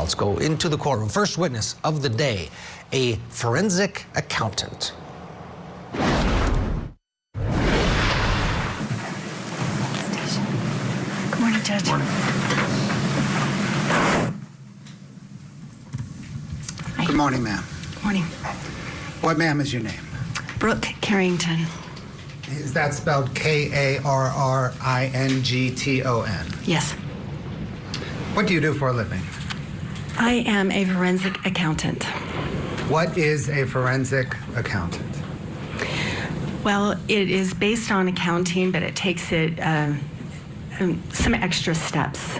Now let's go into the courtroom. First witness of the day, a forensic accountant. Good morning, Judge. Morning. Good morning, ma'am. Morning. What, ma'am, is your name? Brooke Carrington. Is that spelled Karrington? Yes. What do you do for a living? I am a forensic accountant. What is a forensic accountant? Well, it is based on accounting, but it takes it some extra steps.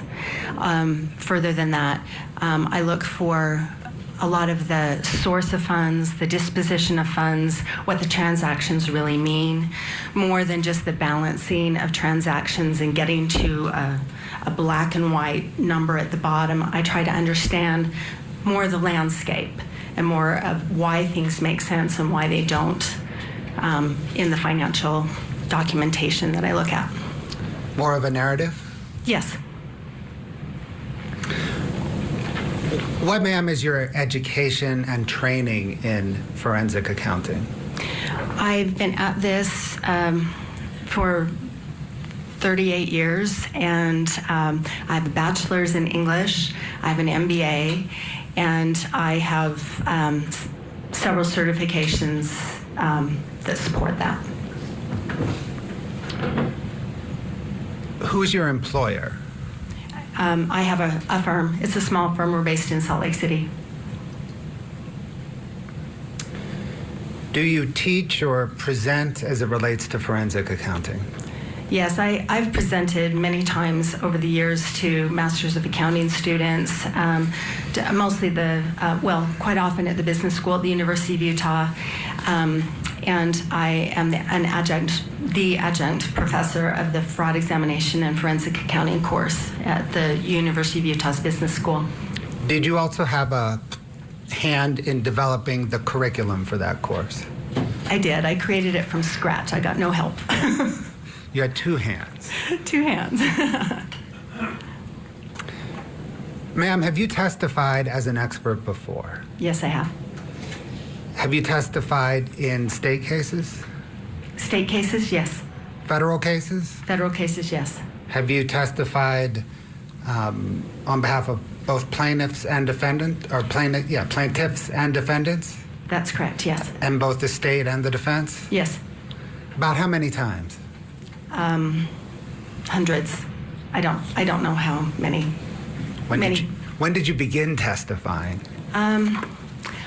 Further than that, I look for a lot of the source of funds, the disposition of funds, what the transactions really mean, more than just the balancing of transactions and getting to a black and white number at the bottom. I try to understand more of the landscape and more of why things make sense and why they don't in the financial documentation that I look at. More of a narrative? Yes. What, ma'am, is your education and training in forensic accounting? I've been at this for 38 years, and I have a bachelor's in English, I have an MBA, and I have several certifications that support that. Who's your employer? I have a firm. It's a small firm. We're based in Salt Lake City. Do you teach or present as it relates to forensic accounting? Yes, I've presented many times over the years to Masters of Accounting students, mostly quite often at the business school at the University of Utah, and I am the adjunct professor of the Fraud Examination and Forensic Accounting course at the University of Utah's Business School. Did you also have a hand in developing the curriculum for that course? I did. I created it from scratch. I got no help. You had two hands. Two hands. Ma'am, have you testified as an expert before? Yes, I have. Have you testified in state cases? State cases, yes. Federal cases? Federal cases, yes. Have you testified on behalf of both plaintiffs and plaintiffs and defendants? That's correct, yes. And both the state and the defense? Yes. About how many times? Hundreds. I don't know how many. When did you begin testifying?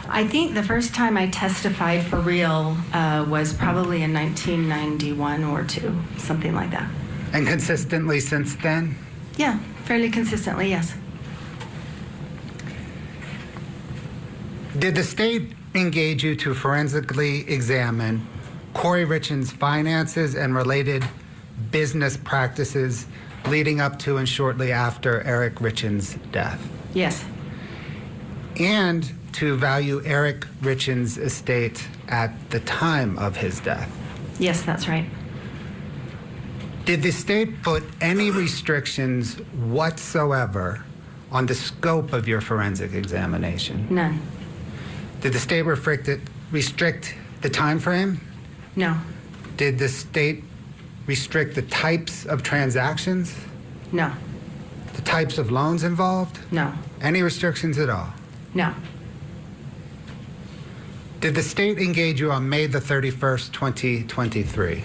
I think the first time I testified for real was probably in 1991 or two, something like that. And consistently since then? Yeah, fairly consistently, yes. Did the state engage you to forensically examine Corey Richins' finances and related business practices leading up to and shortly after Eric Richins' death? Yes. And to value Eric Richins' estate at the time of his death? Yes, that's right. Did the state put any restrictions whatsoever on the scope of your forensic examination? None. Did the state restrict the time frame? No. Did the state restrict the types of transactions? No. The types of loans involved? No. Any restrictions at all? No. Did the state engage you on May the 31st, 2023?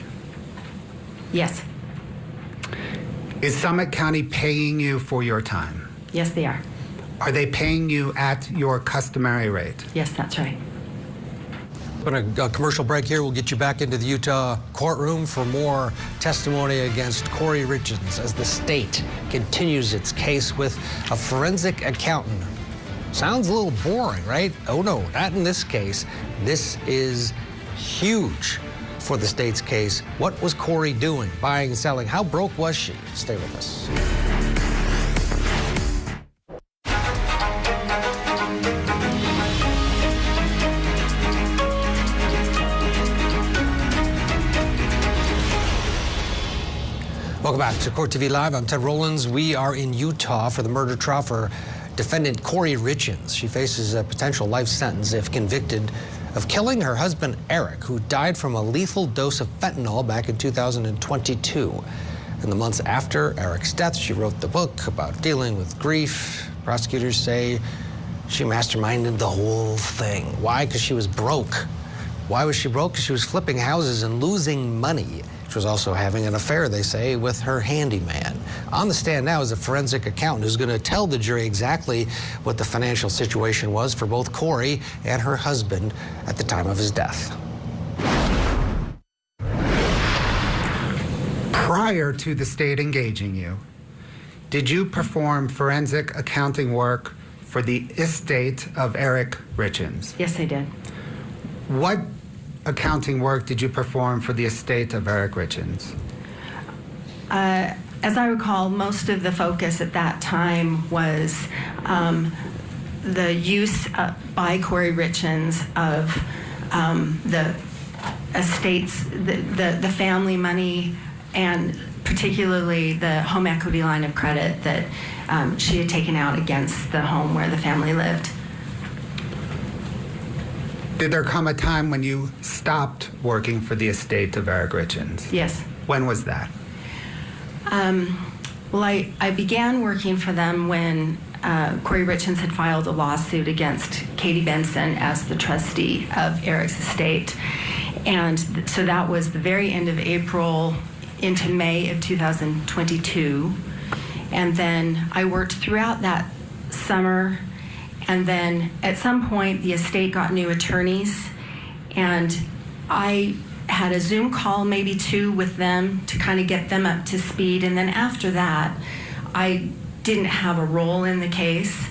Yes. Is Summit County paying you for your time? Yes, they are. Are they paying you at your customary rate? Yes, that's right. On a commercial break here, we'll get you back into the Utah courtroom for more testimony against Corey Richins as the state continues its case with a forensic accountant. Sounds a little boring, right? Oh no, not in this case. This is huge for the state's case. What was Corey doing? Buying and selling? How broke was she? Stay with us. Welcome back to Court TV Live. I'm Ted Rollins. We are in Utah for the murder trial for defendant Corey Richins. She faces a potential life sentence if convicted of killing her husband Eric, who died from a lethal dose of fentanyl back in 2022. In the months after Eric's death, she wrote the book about dealing with grief. Prosecutors say she masterminded the whole thing. Why? Because she was broke. Why was she broke? Because she was flipping houses and losing money. She was also having an affair, they say, with her handyman. On the stand now is a forensic accountant who's going to tell the jury exactly what the financial situation was for both Corey and her husband at the time of his death. Prior to the state engaging you, did you perform forensic accounting work for the estate of Eric Richins? Yes, I did. What accounting work did you perform for the estate of Eric Richins? As I recall, most of the focus at that time was the use by Corey Richins of the estates, the family money, and particularly the home equity line of credit that she had taken out against the home where the family lived. Did there come a time when you stopped working for the estate of Eric Richins? Yes. When was that? Well, I began working for them when Corey Richins had filed a lawsuit against Katie Benson as the trustee of Eric's estate. And so that was the very end of April into May of 2022. And then I worked throughout that summer. And then at some point, the estate got new attorneys. And I had a Zoom call, maybe two, with them to kind of get them up to speed. And then after that, I didn't have a role in the case.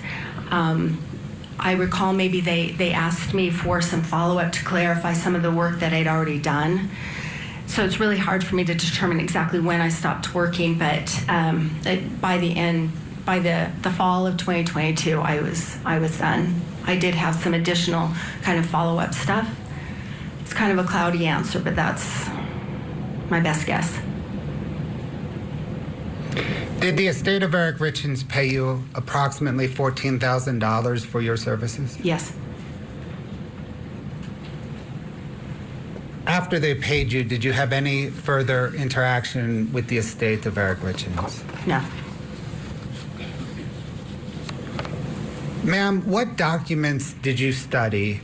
I recall maybe they asked me for some follow-up to clarify some of the work that I'd already done. So it's really hard for me to determine exactly when I stopped working, but by the fall of 2022, I was done. I did have some additional kind of follow-up stuff. It's kind of a cloudy answer, but that's my best guess. Did the estate of Eric Richins pay you approximately $14,000 for your services? Yes. After they paid you, did you have any further interaction with the estate of Eric Richins? No. Ma'am, what documents did you study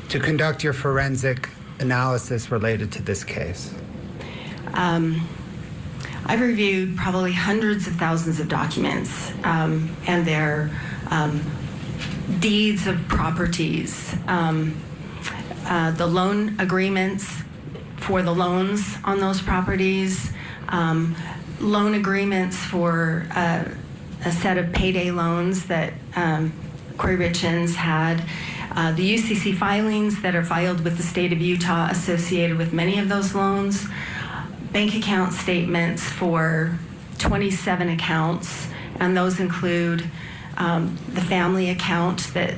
to conduct your forensic analysis related to this case? I've reviewed probably hundreds of thousands of documents, and their deeds of properties, the loan agreements for the loans on those properties, loan agreements for a set of payday loans that Corey Richins had, the UCC filings that are filed with the state of Utah associated with many of those loans, bank account statements for 27 accounts, and those include the family account that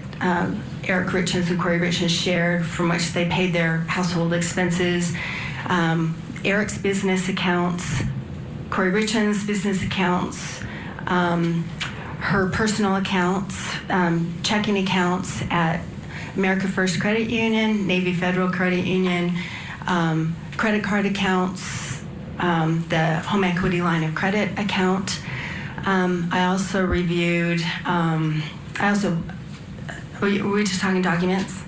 Eric Richins and Corey Richins shared, from which they paid their household expenses, Eric's business accounts, Corey Richins' business accounts, her personal accounts, checking accounts at America First Credit Union, Navy Federal Credit Union, credit card accounts, the home equity line of credit account. I also reviewed, were we just talking documents?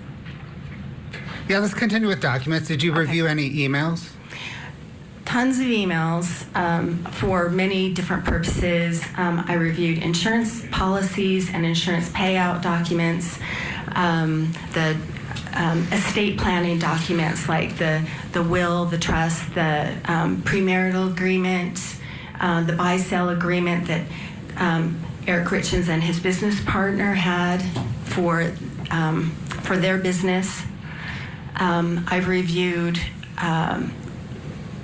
Yeah, let's continue with documents. Did you review any emails? Tons of emails for many different purposes. I reviewed insurance policies and insurance payout documents, the estate planning documents like the will, the trust, the premarital agreement, the buy-sell agreement that Eric Richins and his business partner had for their business. I've reviewed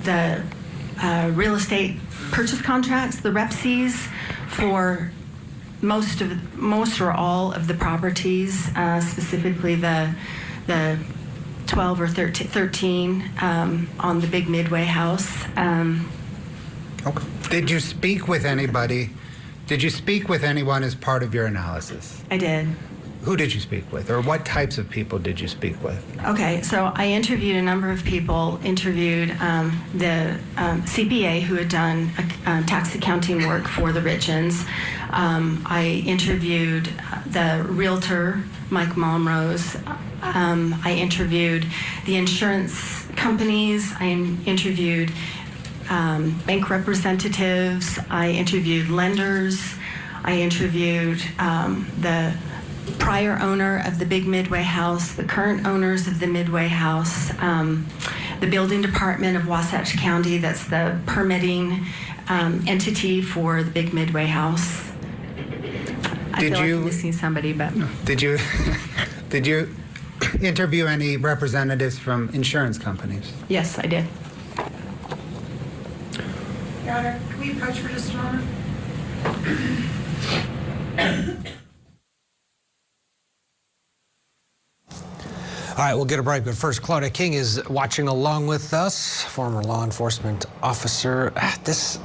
the real estate purchase contracts, the REPCs, for most or all of the properties, specifically the 12 or 13 on the big Midway house. Okay. Did you speak with anybody Did you speak with anyone as part of your analysis? I did. Who did you speak with, or what types of people did you speak with? Okay, so I interviewed a number of people. Interviewed the CPA who had done tax accounting work for the Richins. I interviewed the realtor, Mike Momrose. I interviewed the insurance companies. I interviewed bank representatives. I interviewed lenders. I interviewed the prior owner of the big Midway house, the current owners of the Midway house, the building department of Wasatch County, that's the permitting entity for the big Midway house. I feel like I'm missing somebody, but... Did you interview any representatives from insurance companies? Yes, I did. Your Honor, can we approach for just a moment? All right, we'll get a break, but first, Claudia King is watching along with us, former law enforcement officer. This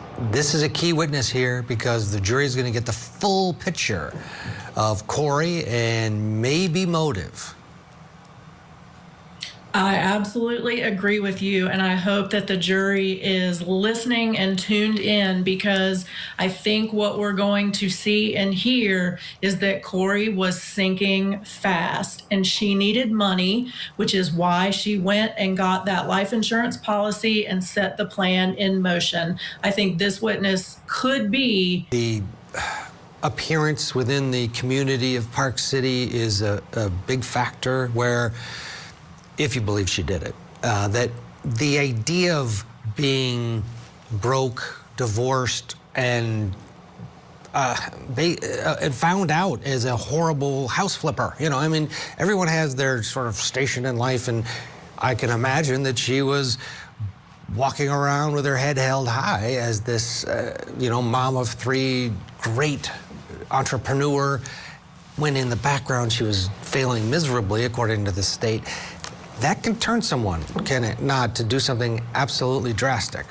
is a key witness here because the jury is going to get the full picture of Corey and maybe motive. I absolutely agree with you, and I hope that the jury is listening and tuned in, because I think what we're going to see and hear is that Corey was sinking fast, and she needed money, which is why she went and got that life insurance policy and set the plan in motion. I think this witness could be... The appearance within the community of Park City is a big factor where, if you believe she did it, that the idea of being broke, divorced, and found out as a horrible house flipper. You know, I mean, everyone has their sort of station in life, and I can imagine that she was walking around with her head held high as this, mom of three, great entrepreneur, when in the background she was failing miserably, according to the state. That can turn someone, can it not, to do something absolutely drastic?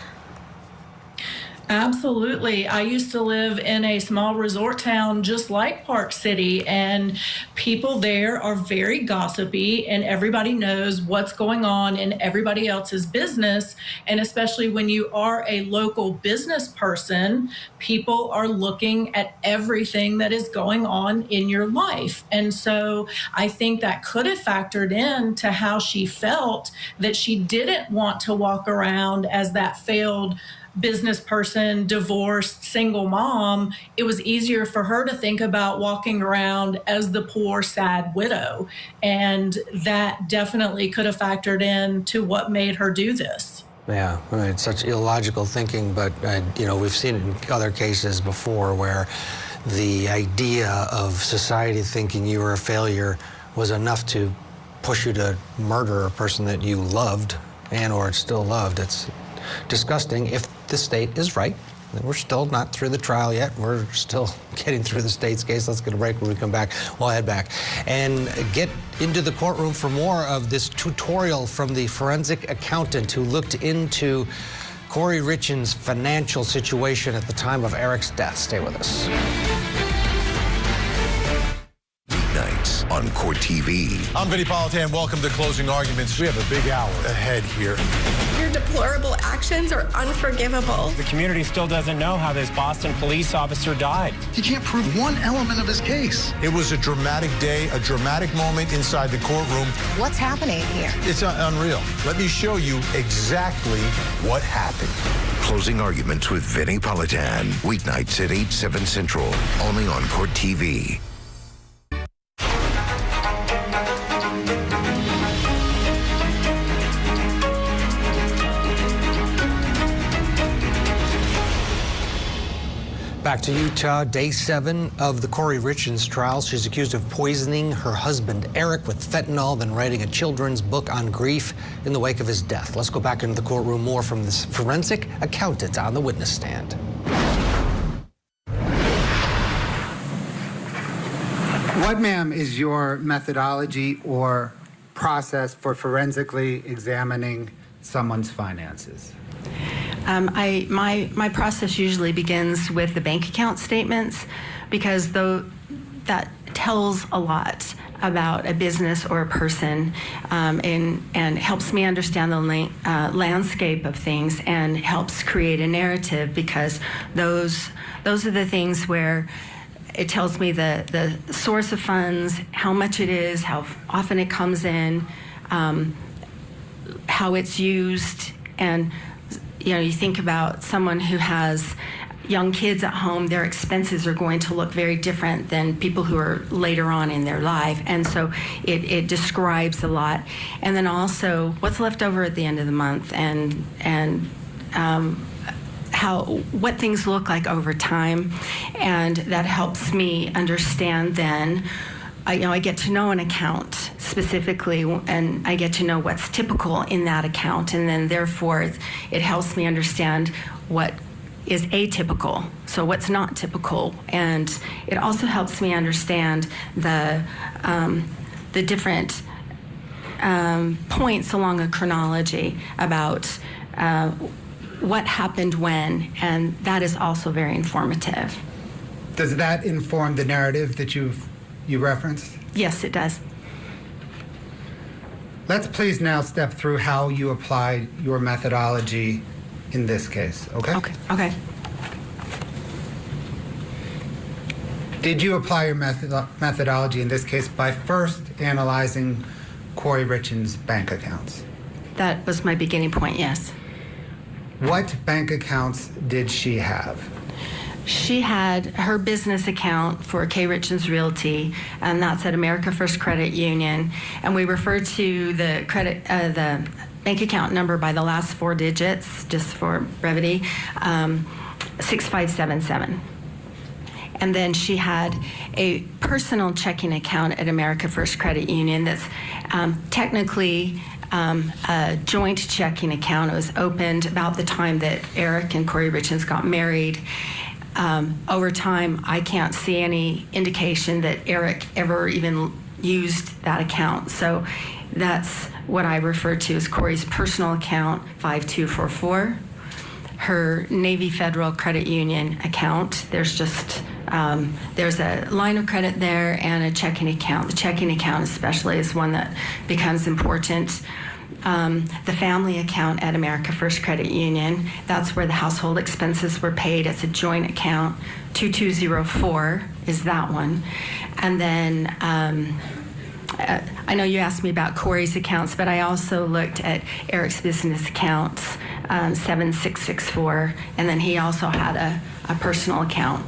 Absolutely. I used to live in a small resort town just like Park City, and people there are very gossipy, and everybody knows what's going on in everybody else's business. And especially when you are a local business person, people are looking at everything that is going on in your life. And so I think that could have factored in to how she felt, that she didn't want to walk around as that failed business person, divorced, single mom. It was easier for her to think about walking around as the poor, sad widow. And that definitely could have factored in to what made her do this. Yeah, I mean, it's such illogical thinking, but, we've seen it in other cases before where the idea of society thinking you were a failure was enough to push you to murder a person that you loved or still loved. It's disgusting. If the state is right, we're still not through the trial yet. We're still getting through the state's case. Let's get a break. When we come back, we'll head back and get into the courtroom for more of this tutorial from the forensic accountant who looked into Corey Richins' financial situation at the time of Eric's death. Stay with us. Weeknights on Court TV. I'm Vinny Politan. Welcome to Closing Arguments. We have a big hour ahead here. Your deplorable actions are unforgivable. The community still doesn't know how this Boston police officer died. He can't prove one element of his case. It was a dramatic day, a dramatic moment inside the courtroom. What's happening here? It's unreal. Let me show you exactly what happened. Closing Arguments with Vinny Politan. Weeknights at 8, 7 Central. Only on Court TV. Back to Utah, day 7 of the Corey Richins trial. She's accused of poisoning her husband, Eric, with fentanyl, then writing a children's book on grief in the wake of his death. Let's go back into the courtroom. More from this forensic accountant on the witness stand. What, ma'am, is your methodology or process for forensically examining someone's finances? My process usually begins with the bank account statements, because that tells a lot about a business or a person, and helps me understand the landscape of things, and helps create a narrative, because those are the things where it tells me the source of funds, how much it is, how often it comes in, how it's used. And you think about someone who has young kids at home, their expenses are going to look very different than people who are later on in their life. And so it describes a lot. And then also what's left over at the end of the month, and what things look like over time. And that helps me understand then. I get to know an account specifically, and I get to know what's typical in that account, and then therefore it helps me understand what is atypical, so what's not typical. And it also helps me understand the different points along a chronology about what happened when, and that is also very informative. Does that inform the narrative that you referenced? Yes, it does. Let's please now step through how you apply your methodology in this case, okay? Okay. Did you apply your methodology in this case by first analyzing Corey Richins' bank accounts? That was my beginning point, yes. What bank accounts did she have? She had her business account for Corey Richins Realty, and that's at America First Credit Union. And we refer to the the bank account number by the last four digits, just for brevity, 6577. And then she had a personal checking account at America First Credit Union that's technically a joint checking account. It was opened about the time that Eric and Corey Richins got married. Over time, I can't see any indication that Eric ever even used that account. So that's what I refer to as Corey's personal account, 5244. Her Navy Federal Credit Union account, there's just, there's a line of credit there and a checking account. The checking account especially is one that becomes important. The family account at America First Credit Union, that's where the household expenses were paid. It's a joint account. 2204 is that one. And then I know you asked me about Corey's accounts, but I also looked at Eric's business accounts, 7664, and then he also had a personal account.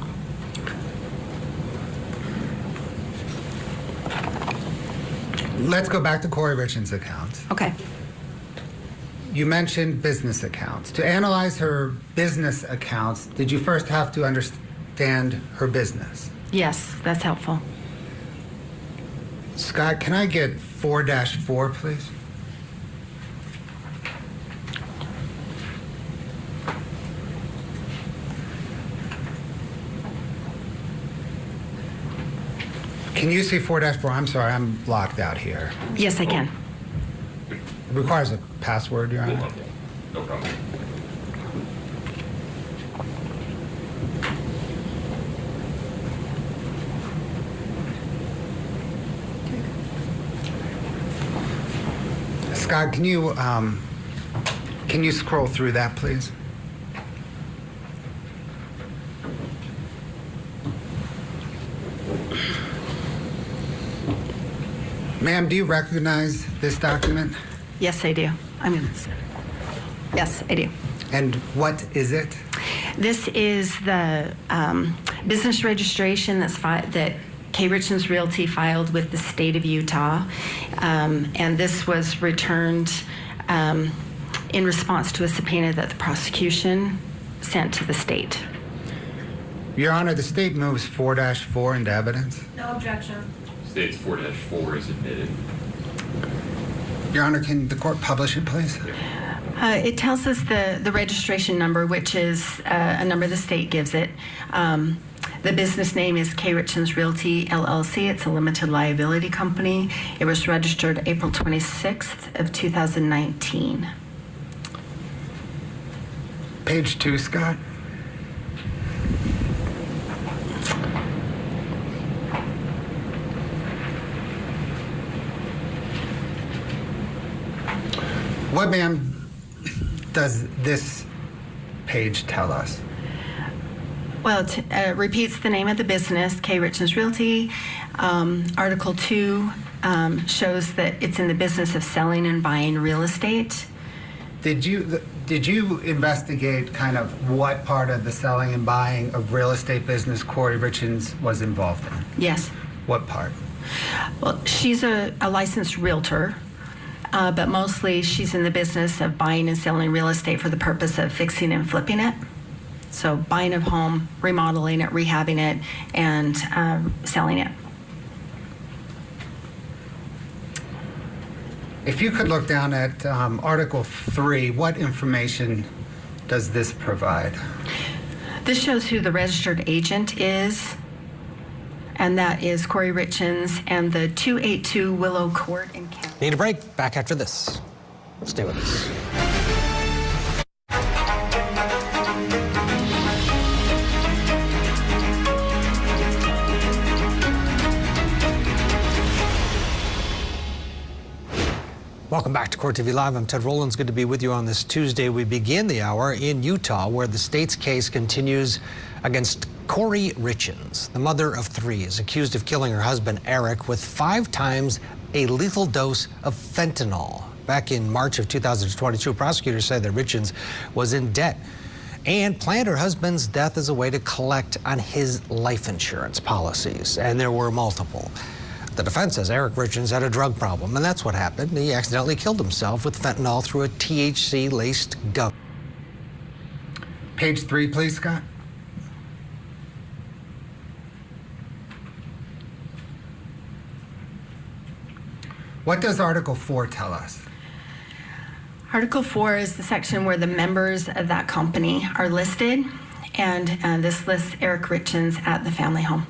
Let's go back to Corey Richins' accounts. Okay. You mentioned business accounts. To analyze her business accounts, did you first have to understand her business? Yes, that's helpful. Scott, can I get 4-4, please? Can you see 4-4? I'm sorry, I'm locked out here. Yes, I can. It requires a password, Your Honor. No problem. Scott, can you scroll through that, please? Ma'am, do you recognize this document? Yes, I do. Yes, I do. And what is it? This is the business registration that Corey Richins Realty filed with the state of Utah, and this was returned in response to a subpoena that the prosecution sent to the state. Your Honor, the state moves 4-4 into evidence. No objection. States 4-4 is admitted. Your Honor, can the court publish it, please? It tells us the registration number, which is a number the state gives it. The business name is Corey Richins Realty, LLC. It's a limited liability company. It was registered April 26th of 2019. Page 2, Scott. What, ma'am, does this page tell us? Well, it repeats the name of the business, Corey Richins Realty. Article 2 shows that it's in the business of selling and buying real estate. Did you investigate kind of what part of the selling and buying of real estate business Corey Richins was involved in? Yes. What part? Well, she's a licensed realtor, but mostly she's in the business of buying and selling real estate for the purpose of fixing and flipping it. So buying a home, remodeling it, rehabbing it, and selling it. If you could look down at Article 3, what information does this provide? This shows who the registered agent is, and that is Corey Richins and the 282 Willow Court in Kent. Need a break? Back after this. Stay with us. Welcome back to Court TV Live. I'm Ted Rowlands. Good to be with you on this Tuesday. We begin the hour in Utah, where the state's case continues against Corey Richins. The mother of 3 is accused of killing her husband, Eric, with 5 times a lethal dose of fentanyl. Back in March of 2022, prosecutors said that Richins was in debt and planned her husband's death as a way to collect on his life insurance policies, and there were multiple. The defense says Eric Richins had a drug problem, and that's what happened. He accidentally killed himself with fentanyl through a THC-laced gum. Page 3, please, Scott. What does Article 4 tell us? Article 4 is the section where the members of that company are listed, and this lists Eric Richins at the family home.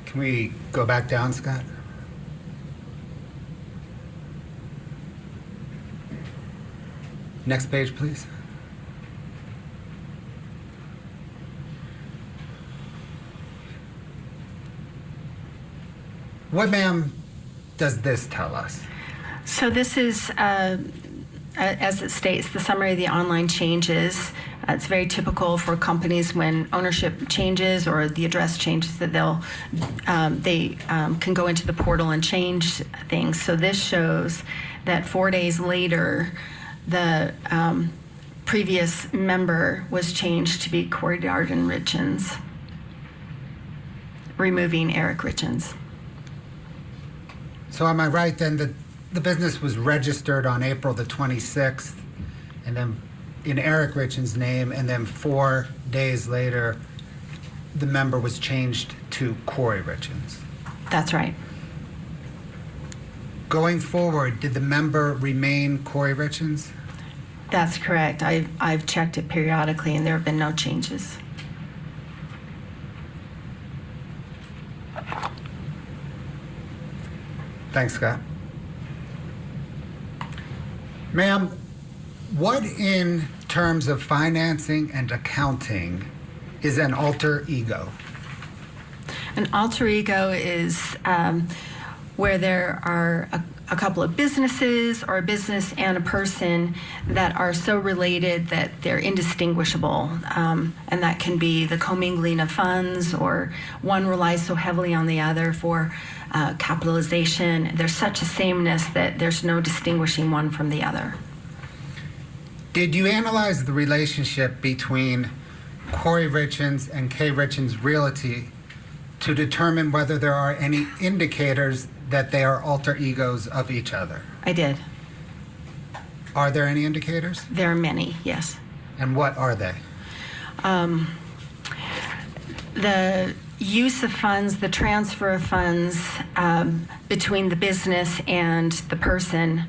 Can we go back down, Scott? Next page, please. What, ma'am, does this tell us? So this is, as it states, the summary of the online changes. It's very typical for companies when ownership changes or the address changes that they can go into the portal and change things. So this shows that 4 days later, the previous member was changed to be Corey Richins, removing Eric Richins. So am I right then that the business was registered on April the 26th and then in Eric Richins' name, and then 4 days later, the member was changed to Corey Richins? That's right. Going forward, did the member remain Corey Richins? That's correct. I've checked it periodically, and there have been no changes. Thanks, Scott. Ma'am, what in terms of financing and accounting is an alter ego? An alter ego is where there are a couple of businesses or a business and a person that are so related that they're indistinguishable. And that can be the commingling of funds, or one relies so heavily on the other for capitalization. There's such a sameness that there's no distinguishing one from the other. Did you analyze the relationship between Corey Richins and Corey Richins Realty to determine whether there are any indicators that they are alter egos of each other? I did. Are there any indicators? There are many, yes. And what are they? The use of funds, the transfer of funds between the business and the person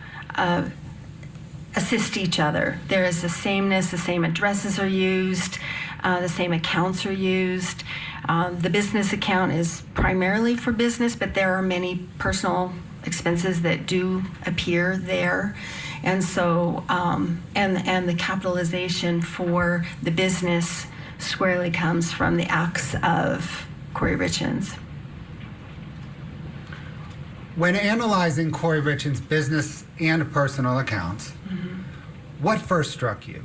assist each other. There is a sameness, the same addresses are used, the same accounts are used. The business account is primarily for business, but there are many personal expenses that do appear there. And so, and the capitalization for the business squarely comes from the acts of Corey Richins. When analyzing Corey Richins' business and personal accounts, what first struck you?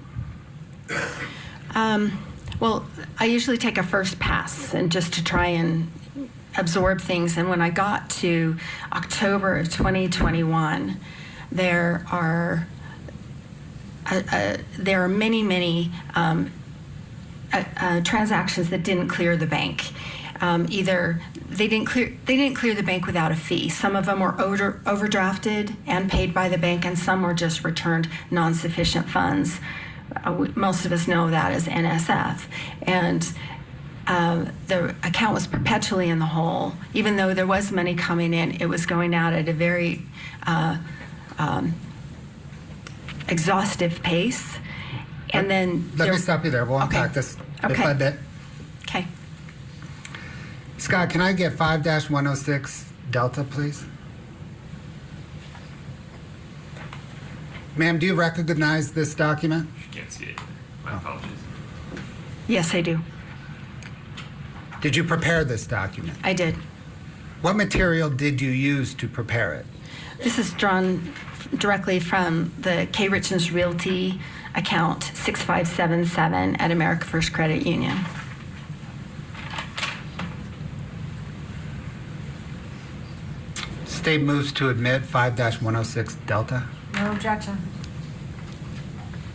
Well, I usually take a first pass and just to try and absorb things. And when I got to October of 2021, there are many transactions that didn't clear the bank. Either they didn't clear the bank without a fee. Some of them were overdrafted and paid by the bank, and some were just returned non-sufficient funds. Most of us know that as NSF. And the account was perpetually in the hole. Even though there was money coming in, it was going out at a very exhaustive pace. And then let me stop you there. We'll unpack this bit by bit. Okay. Scott, can I get 5-106 Delta, please? Ma'am, do you recognize this document? Can't see it. My apologies. Yes, I do. Did you prepare this document? I did. What material did you use to prepare it? This is drawn directly from the Corey Richins Realty account 6577 at America First Credit Union. State moves to admit 5-106 Delta. No objection.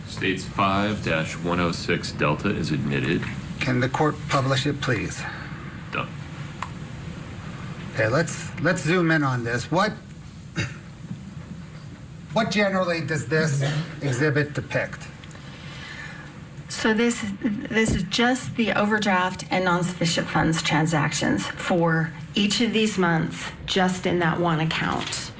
States 5-106 Delta is admitted. Can the court publish it, please? Done. Okay, let's zoom in on this. What generally does this exhibit depict? So this is just the overdraft and non-sufficient funds transactions for each of these months, just in that one account.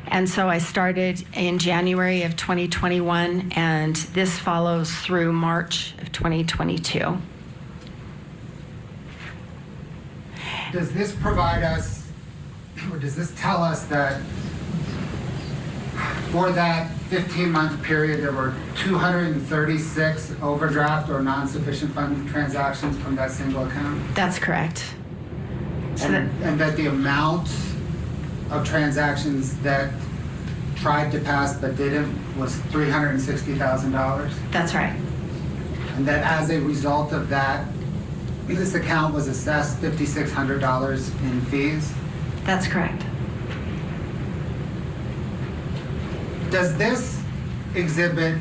And so I started in January of 2021, and this follows through March of 2022. Does this provide us, or does this tell us that for that 15-month period, there were 236 overdraft or non-sufficient fund transactions from that single account? That's correct. So and that the amount of transactions that tried to pass but didn't was $360,000? That's right. And that as a result of that, this account was assessed $5,600 in fees? That's correct. Does this exhibit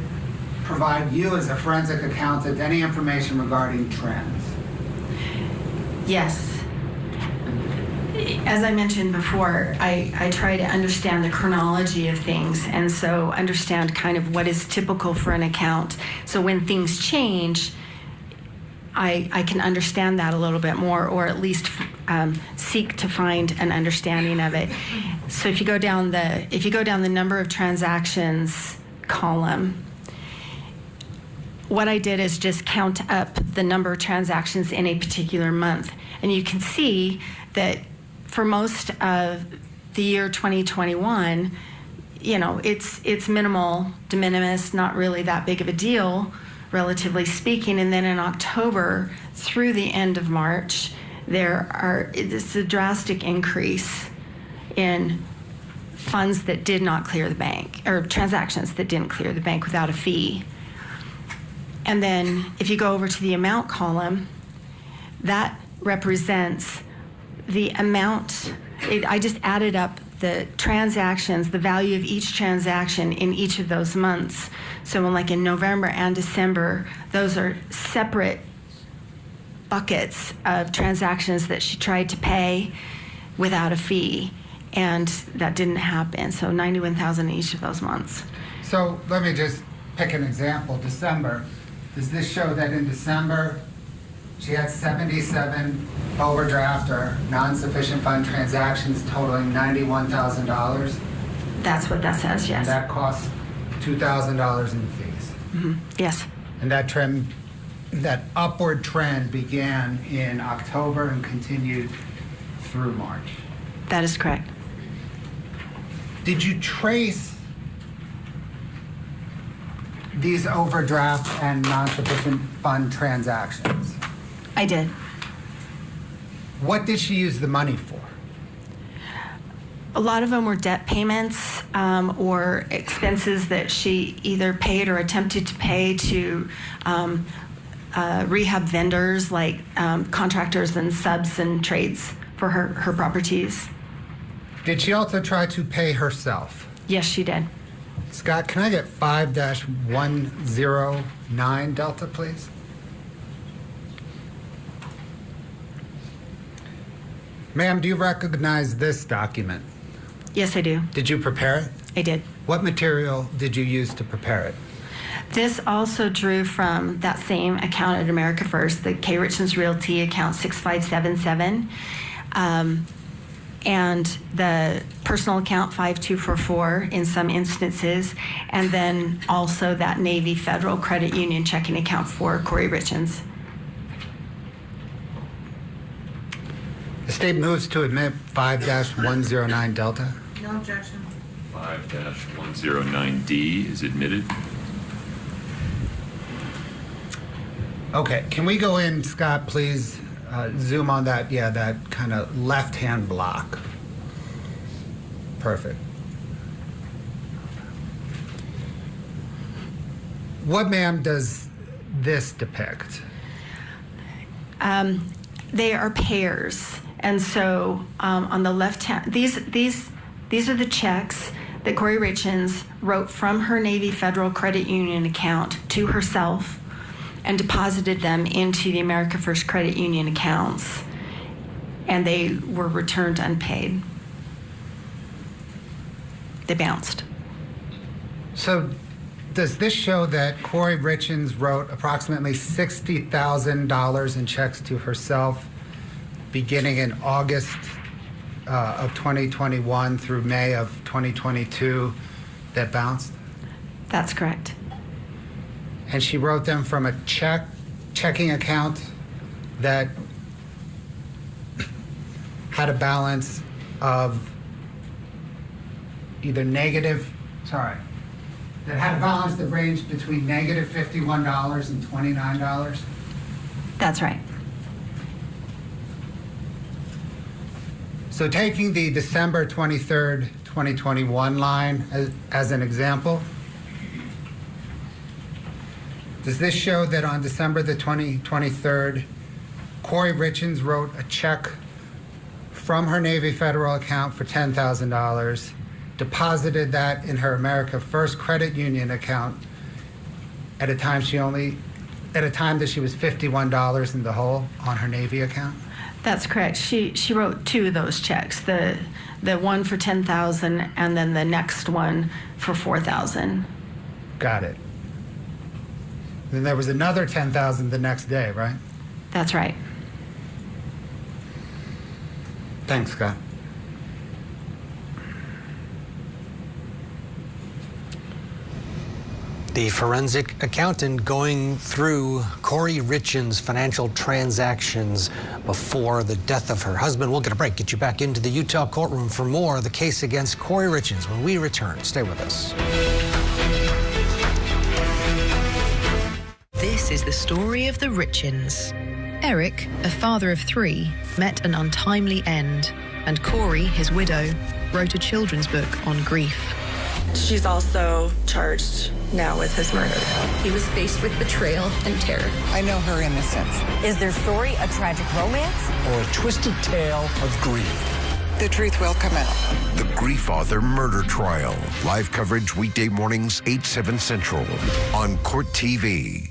provide you as a forensic accountant any information regarding trends? Yes. As I mentioned before, I try to understand the chronology of things, and so understand kind of what is typical for an account. So when things change, I can understand that a little bit more, or at least seek to find an understanding of it. So if you go down the number of transactions column, what I did is just count up the number of transactions in a particular month, and you can see that for most of the year 2021, you know, it's minimal, de minimis, not really that big of a deal, relatively speaking. And then in October through the end of March, it's a drastic increase in funds that did not clear the bank, or transactions that didn't clear the bank without a fee. And then if you go over to the amount column, that represents the amount. I just added up the transactions, the value of each transaction in each of those months. So in November and December, those are separate buckets of transactions that she tried to pay without a fee, and that didn't happen. So $91,000 in each of those months. So let me just pick an example. December. Does this show that in December she had 77 overdraft or non-sufficient fund transactions totaling $91,000? That's what that says, yes. And that cost $2,000 in fees? Mm-hmm. Yes. And that upward trend began in October and continued through March? That is correct. Did you trace these overdraft and non-sufficient fund transactions? I did. What did she use the money for? A lot of them were debt payments or expenses that she either paid or attempted to pay to rehab vendors like contractors and subs and trades for her properties. Did she also try to pay herself? Yes, she did. Scott, can I get 5-109 Delta, please? Ma'am, do you recognize this document? Yes, I do. Did you prepare it? I did. What material did you use to prepare it? This also drew from that same account at America First, the Corey Richins Realty account 6577, and the personal account 5244 in some instances, and then also that Navy Federal Credit Union checking account for Corey Richins. The state moves to admit 5-109 Delta. No objection. 5-109D is admitted. Okay, can we go in, Scott, please? Zoom on that, yeah, that kind of left-hand block. Perfect. What, ma'am, does this depict? They are pairs, and so on the left hand, these are the checks that Corey Richins wrote from her Navy Federal Credit Union account to herself and deposited them into the America First Credit Union accounts, and they were returned unpaid. They bounced. So does this show that Corey Richins wrote approximately $60,000 in checks to herself beginning in August of 2021 through May of 2022 that bounced? That's correct. And she wrote them from a checking account that had a balance of either that had a balance that ranged between negative $51 and $29? That's right. So taking the December 23rd, 2021 line as an example, does this show that on December the 23rd, Corey Richins wrote a check from her Navy Federal account for $10,000, deposited that in her America First Credit Union account at a time that she was $51 in the hole on her Navy account? That's correct. She wrote two of those checks, the one for $10,000 and then the next one for $4,000. Got it. Then there was another $10,000 the next day, right? That's right. Thanks, Scott. The forensic accountant going through Corey Richins' financial transactions before the death of her husband. We'll get a break, get you back into the Utah courtroom for more of the case against Corey Richins when we return. Stay with us. This is the story of the Richins. Eric, a father of three, met an untimely end, and Corey, his widow, wrote a children's book on grief. She's also charged now with his murder. He was faced with betrayal and terror. I know her innocence. Is their story a tragic romance? Or a twisted tale of grief? The truth will come out. The Grief Author Murder Trial. Live coverage weekday mornings, 8/7 Central on Court TV.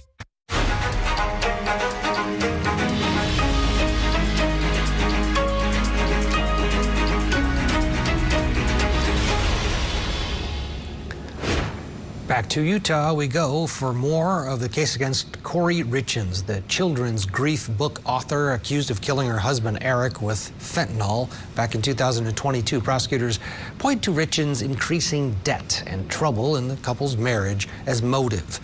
Back to Utah we go for more of the case against Corey Richins, the children's grief book author accused of killing her husband Eric with fentanyl. Back in 2022, prosecutors point to Richins' increasing debt and trouble in the couple's marriage as motive.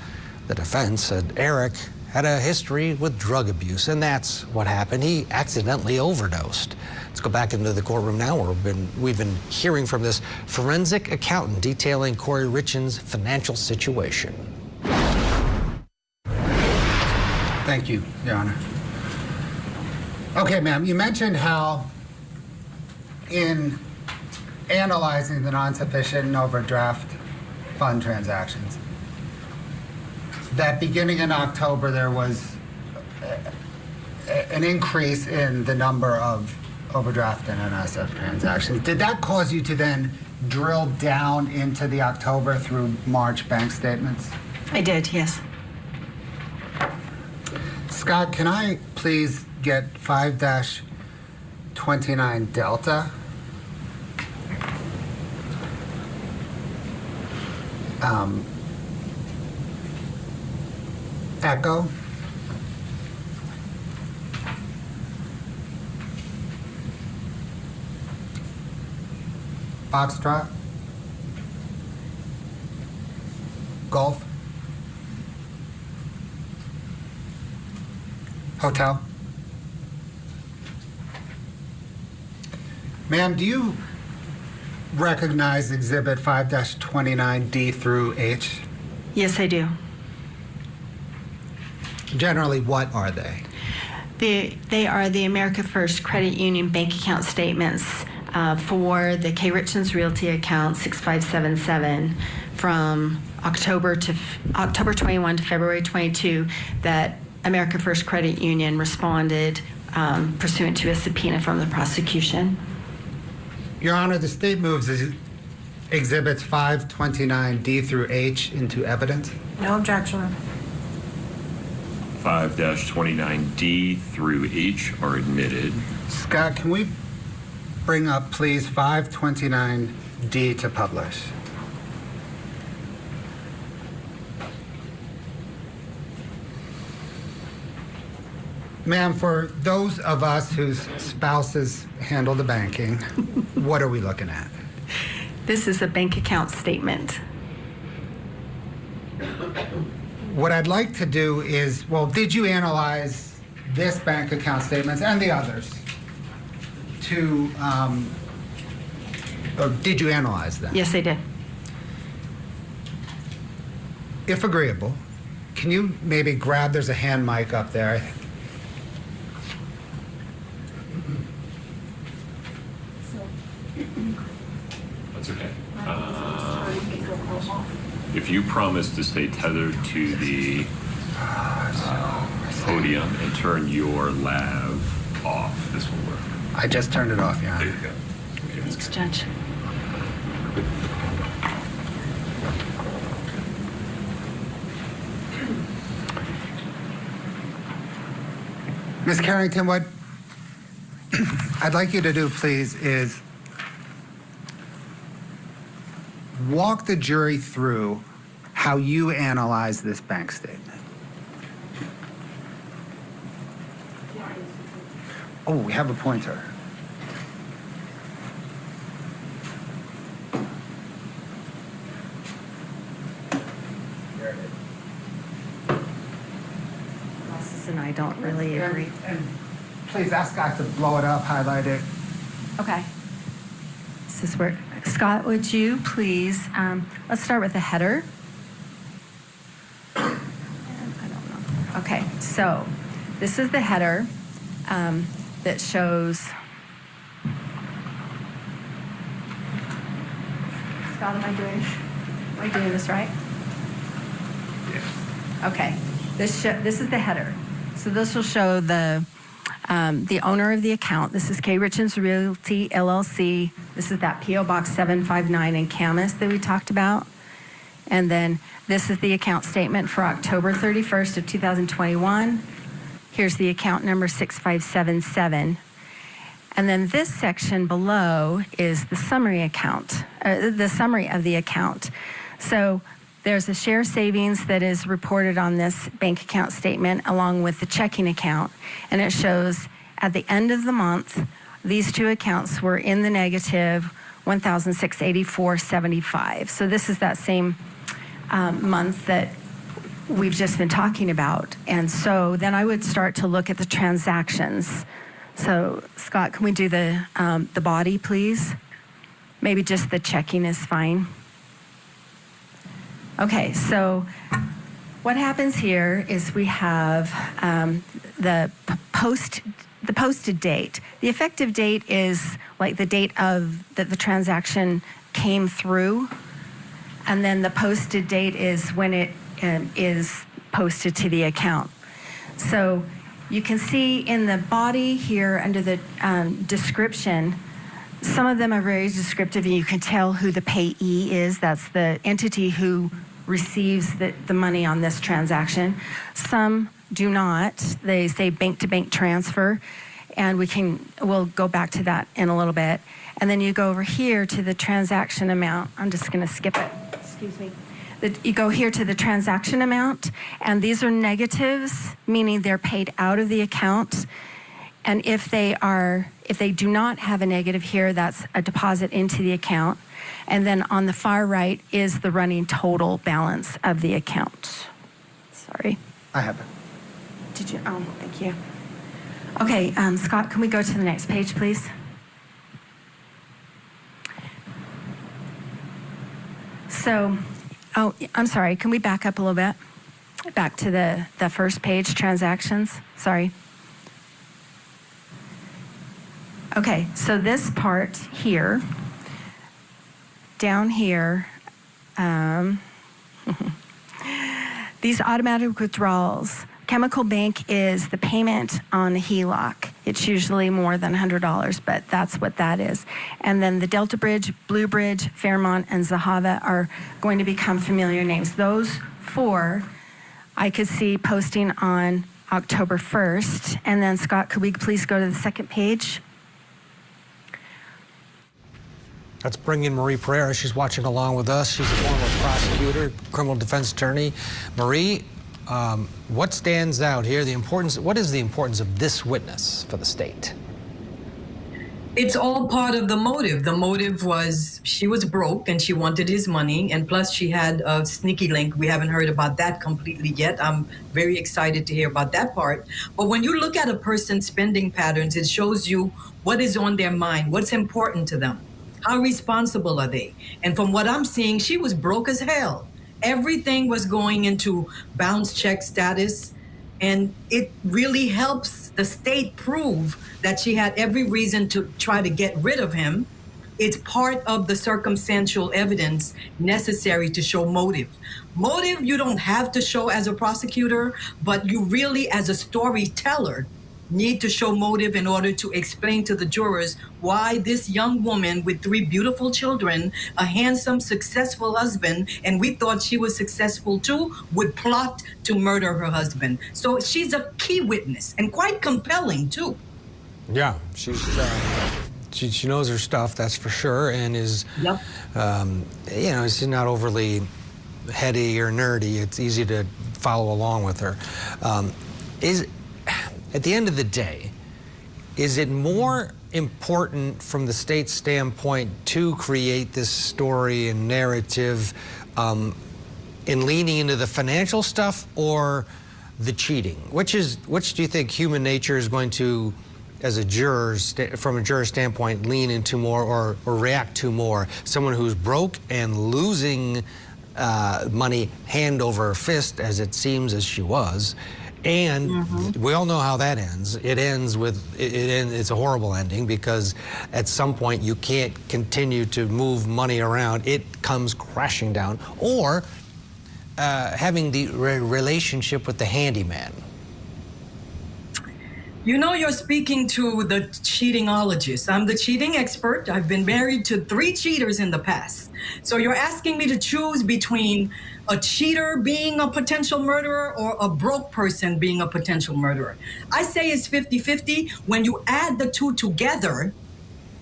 The defense said Eric had a history with drug abuse, and that's what happened. He accidentally overdosed. Let's go back into the courtroom now. We've been hearing from this forensic accountant detailing Corey Richins' financial situation. Thank you, Your Honor. Okay, ma'am, you mentioned how in analyzing the non-sufficient and overdraft fund transactions, that beginning in October there was an increase in the number of overdraft and NSF transactions. Did that cause you to then drill down into the October through March bank statements? I did, yes. Scott, can I please get 5-29 Delta? Echo. Foxtrot. Golf. Hotel. Ma'am, do you recognize Exhibit 5-29D through H? Yes, I do. Generally, what are they? They are the America First Credit Union bank account statements for the Corey Richins Realty account 6577 from October 21 to February 22 that America First Credit Union responded pursuant to a subpoena from the prosecution. Your Honor, the state moves Exhibits 529D through H into evidence. No objection. 5-29D through H are admitted. Scott, can we bring up, please, 529D to publish? Ma'am, for those of us whose spouses handle the banking, what are we looking at? This is a bank account statement. What I'd like to do is, well, did you analyze this bank account statements and the others to, or did you analyze them? Yes, I did. If agreeable, can you maybe grab, there's a hand mic up there. That's okay. If you promise to stay tethered to the podium and turn your lav off, this will work. I just turned it off, Your Honor. There you go. Okay, Thanks, Judge. Ms. Carrington, what I'd like you to do, please, is walk the jury through how you analyze this bank statement. Oh, we have a pointer. There it is. Moses and I don't really agree. And please ask Scott to blow it up, highlight it. Okay. This is where, Scott, would you please, let's start with the header. I don't know. Okay, so this is the header that shows, Scott, am I doing this right? Yes. Okay, this is the header. So this will show the owner of the account. This is Corey Richins Realty, LLC. This is that P.O. Box 759 in Camas that we talked about. And then this is the account statement for October 31st of 2021. Here's the account number 6577. And then this section below is the summary account, the summary of the account. So there's a share savings that is reported on this bank account statement along with the checking account. And it shows at the end of the month, these two accounts were in the negative $1,684.75. So this is that same month that we've just been talking about. And so then I would start to look at the transactions. So Scott, can we do the body, please? Maybe just the checking is fine. Okay, so what happens here is we have the posted date. The effective date is like the date of that the transaction came through, and then the posted date is when it is posted to the account. So you can see in the body here under the description, some of them are very descriptive, and you can tell who the payee is. That's the entity who receives the money on this transaction. Some do not. They say bank-to-bank transfer, and we'll go back to that in a little bit. And then you go over here to the transaction amount. I'm just going to skip it. Excuse me. You go here to the transaction amount, and these are negatives, meaning they're paid out of the account. And if they do not have a negative here, that's a deposit into the account. And then on the far right is the running total balance of the account. Sorry. I have it. Did you? Oh, thank you. Okay, Scott, can we go to the next page, please? So, oh, I'm sorry. Can we back up a little bit? Back to the first page, transactions. Sorry. Okay, so this part here, down here, these automatic withdrawals. Chemical Bank is the payment on the HELOC. It's usually more than $100, but that's what that is. And then the Delta Bridge, Blue Bridge, Fairmont, and Zahava are going to become familiar names. Those four I could see posting on October 1st. And then, Scott, could we please go to the second page? Let's bring in Marie Pereira. She's watching along with us. She's a former prosecutor, criminal defense attorney. Marie, what stands out here? What is the importance of this witness for the state? It's all part of the motive. The motive was she was broke and she wanted his money, and plus she had a sneaky link. We haven't heard about that completely yet. I'm very excited to hear about that part. But when you look at a person's spending patterns, it shows you what is on their mind, what's important to them. How responsible are they? And from what I'm seeing, she was broke as hell. Everything was going into bounce check status. And it really helps the state prove that she had every reason to try to get rid of him. It's part of the circumstantial evidence necessary to show motive. Motive you don't have to show as a prosecutor, but you really, as a storyteller, need to show motive in order to explain to the jurors why this young woman with 3 beautiful children, a handsome, successful husband, and we thought she was successful too, would plot to murder her husband. So she's a key witness and quite compelling too. Yeah, she knows her stuff, that's for sure, and is, yep. She's not overly heady or nerdy. It's easy to follow along with her. At the end of the day, is it more important from the state's standpoint to create this story and narrative in leaning into the financial stuff or the cheating? Which do you think human nature is going to, as a juror, from a juror standpoint, lean into more or react to more? Someone who's broke and losing money hand over fist, as it seems as she was. And we all know how that ends. It's a horrible ending because at some point you can't continue to move money around. It comes crashing down. Or having the relationship with the handyman. You know, you're speaking to the cheatingologist. I'm the cheating expert. I've been married to 3 cheaters in the past. So you're asking me to choose between a cheater being a potential murderer or a broke person being a potential murderer. I say it's 50-50. When you add the 2 together,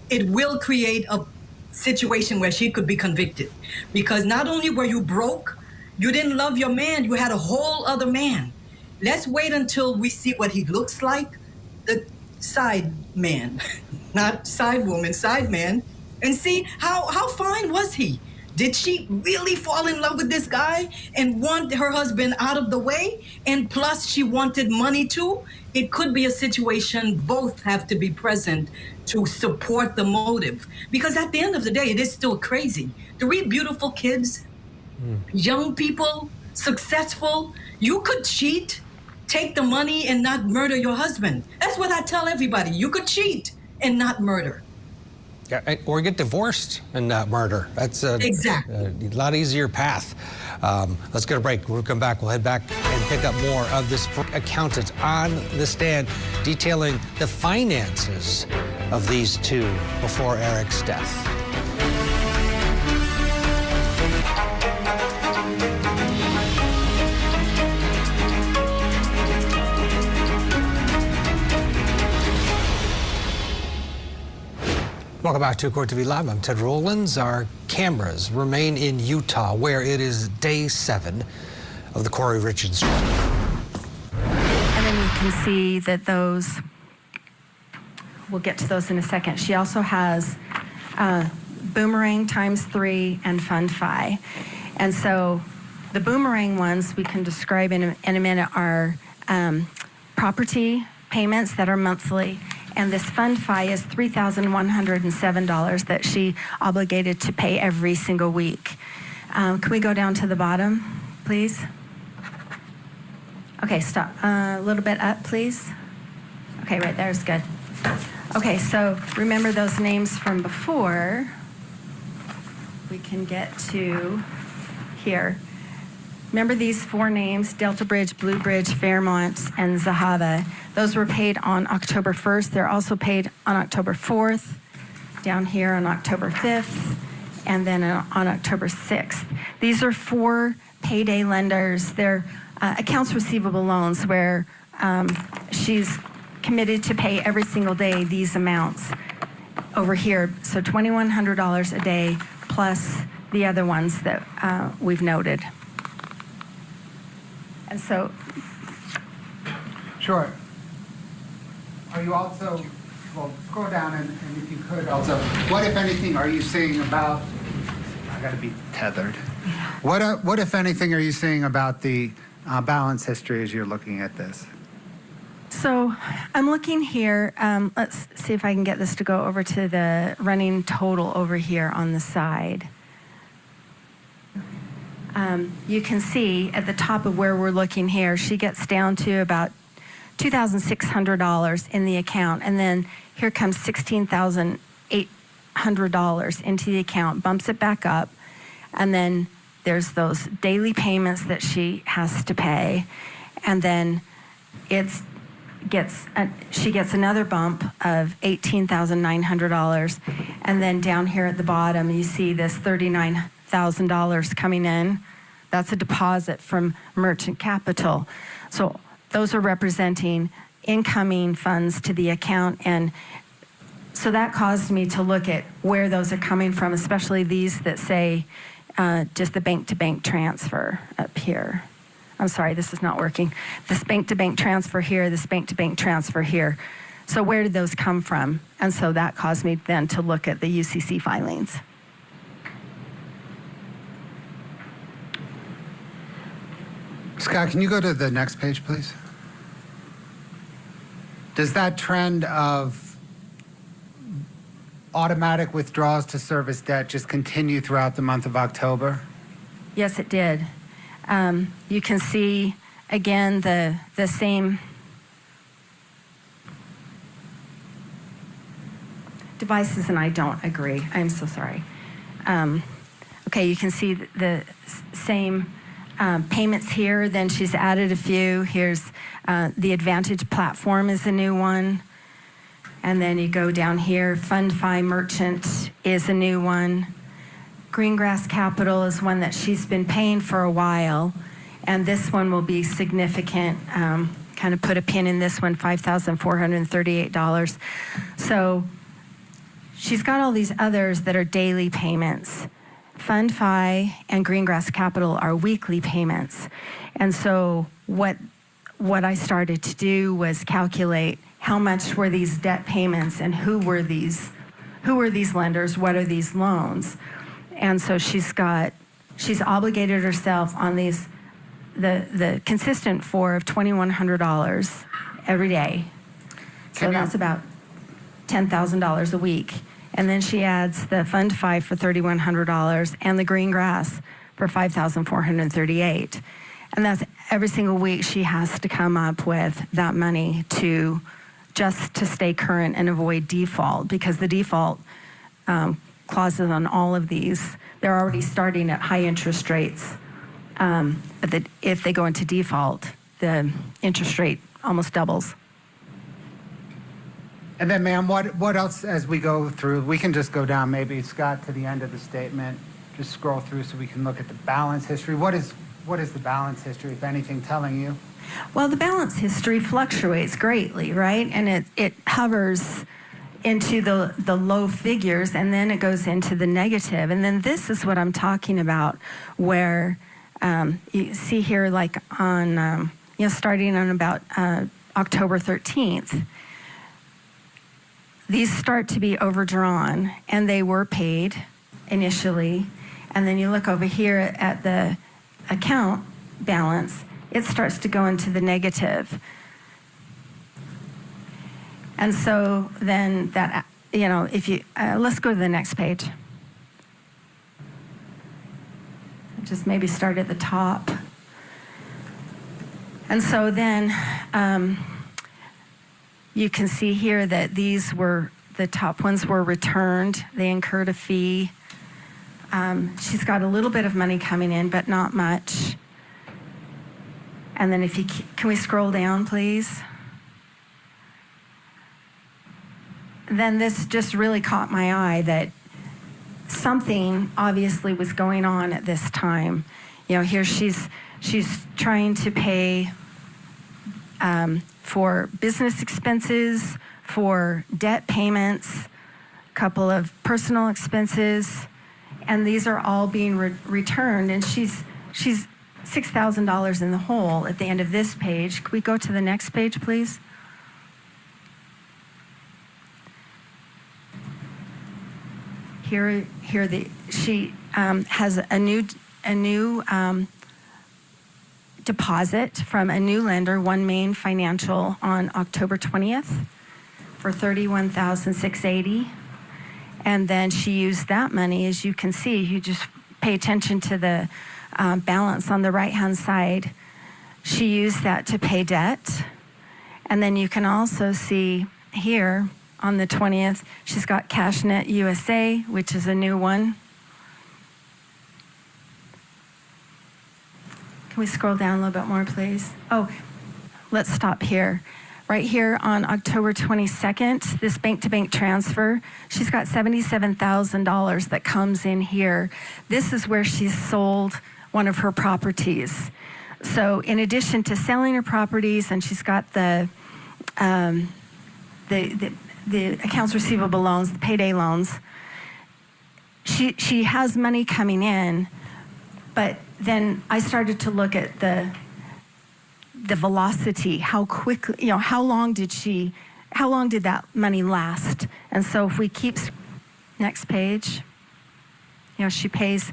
it will create a situation where she could be convicted. Because not only were you broke, you didn't love your man, you had a whole other man. Let's wait until we see what he looks like, the side man, not side woman, side man, and see how fine was he? Did she really fall in love with this guy and want her husband out of the way? And plus, she wanted money too? It could be a situation both have to be present to support the motive. Because at the end of the day, it is still crazy. 3 beautiful kids, young people, successful. You could cheat, take the money, and not murder your husband. That's what I tell everybody. You could cheat and not murder. Yeah, or get divorced and not murder. That's a lot easier path. Let's get a break. When we come back, we'll head back and pick up more of this accountant on the stand detailing the finances of these two before Eric's death. Welcome back to Court TV Live. I'm Ted Rollins. Our cameras remain in Utah, where it is day 7 of the Corey Richins trial. And then you can see that those, we'll get to those in a second. She also has Boomerang ×3 and Fund Fi. And so the Boomerang ones we can describe in a minute are property payments that are monthly. And this Fund Fi is $3,107 that she obligated to pay every single week. Can we go down to the bottom, please? Okay, stop. A little bit up, please. Okay, right there's good. Okay, so remember those names from before. We can get to here. Remember these 4 names, Delta Bridge, Blue Bridge, Fairmont, and Zahava. Those were paid on October 1st. They're also paid on October 4th, down here on October 5th, and then on October 6th. These are 4 payday lenders. They're accounts receivable loans where she's committed to pay every single day these amounts over here. So $2,100 a day plus the other ones that we've noted. And so, sure. Are you also, well, scroll down and if you could also, what if anything are you seeing about, I gotta be tethered. What if anything are you seeing about the balance history as you're looking at this? So I'm looking here, let's see if I can get this to go over to the running total over here on the side. You can see at the top of where we're looking here, she gets down to about $2,600 in the account, and then here comes $16,800 into the account, bumps it back up, and then there's those daily payments that she has to pay, and then she gets another bump of $18,900, and then down here at the bottom you see this $39,000 coming in. That's a deposit from Merchant Capital. So those are representing incoming funds to the account, and so that caused me to look at where those are coming from, especially these that say just the bank-to-bank transfer up here. I'm sorry, this is not working. This bank-to-bank transfer here, this bank-to-bank transfer here. So where did those come from? And so that caused me then to look at the UCC filings. Scott, can you go to the next page, please? Does that trend of automatic withdrawals to service debt just continue throughout the month of October? Yes, it did. You can see, again, the same devices, and I don't agree. I'm so sorry. Okay, you can see the same payments here. Then she's added a few. Here's the Advantage platform is a new one. And then you go down here, Fund Fi Merchant is a new one. Greengrass Capital is one that she's been paying for a while. And this one will be significant. Kind of put a pin in this one, $5,438. So she's got all these others that are daily payments. Fund Fi and Greengrass Capital are weekly payments. And so what I started to do was calculate how much were these debt payments and who were these lenders, what are these loans? And so she's obligated herself on these, the consistent for of $2,100 every day. So that's about $10,000 a week. And then she adds the Fund 5 for $3,100 and the green grass for $5,438. And that's every single week she has to come up with that money just to stay current and avoid default, because the default clauses on all of these, they're already starting at high interest rates. But if they go into default, the interest rate almost doubles. And then, ma'am, what else as we go through? We can just go down, maybe, Scott, to the end of the statement. Just scroll through so we can look at the balance history. What is the balance history, if anything, telling you? Well, the balance history fluctuates greatly, right? And it hovers into the low figures, and then it goes into the negative. And then this is what I'm talking about, where you see here, like on, starting on about October 13th, these start to be overdrawn, and they were paid initially. And then you look over here at the account balance, it starts to go into the negative. And so then that, if you, let's go to the next page. Just maybe start at the top. And so then you can see here that the top ones were returned. They incurred a fee. She's got a little bit of money coming in, but not much. And then can we scroll down, please? Then this just really caught my eye, that something obviously was going on at this time. Here she's trying to pay for business expenses, for debt payments, a couple of personal expenses, and these are all being returned, and she's $6,000 in the hole at the end of this page. Could we go to the next page, please? Here she has a new deposit from a new lender, One Main Financial, on October 20th for $31,680, and then she used that money. As you can see, you just pay attention to the balance on the right-hand side. She used that to pay debt, and then you can also see here on the 20th, she's got CashNet USA, which is a new one. Can we scroll down a little bit more, please? Oh, let's stop here. Right here on October 22nd, this bank-to-bank transfer, she's got $77,000 that comes in here. This is where she's sold one of her properties. So in addition to selling her properties, and she's got the accounts receivable loans, the payday loans, she has money coming in, but then I started to look at the velocity, how quickly, how long did that money last? And so if we keep, next page, she pays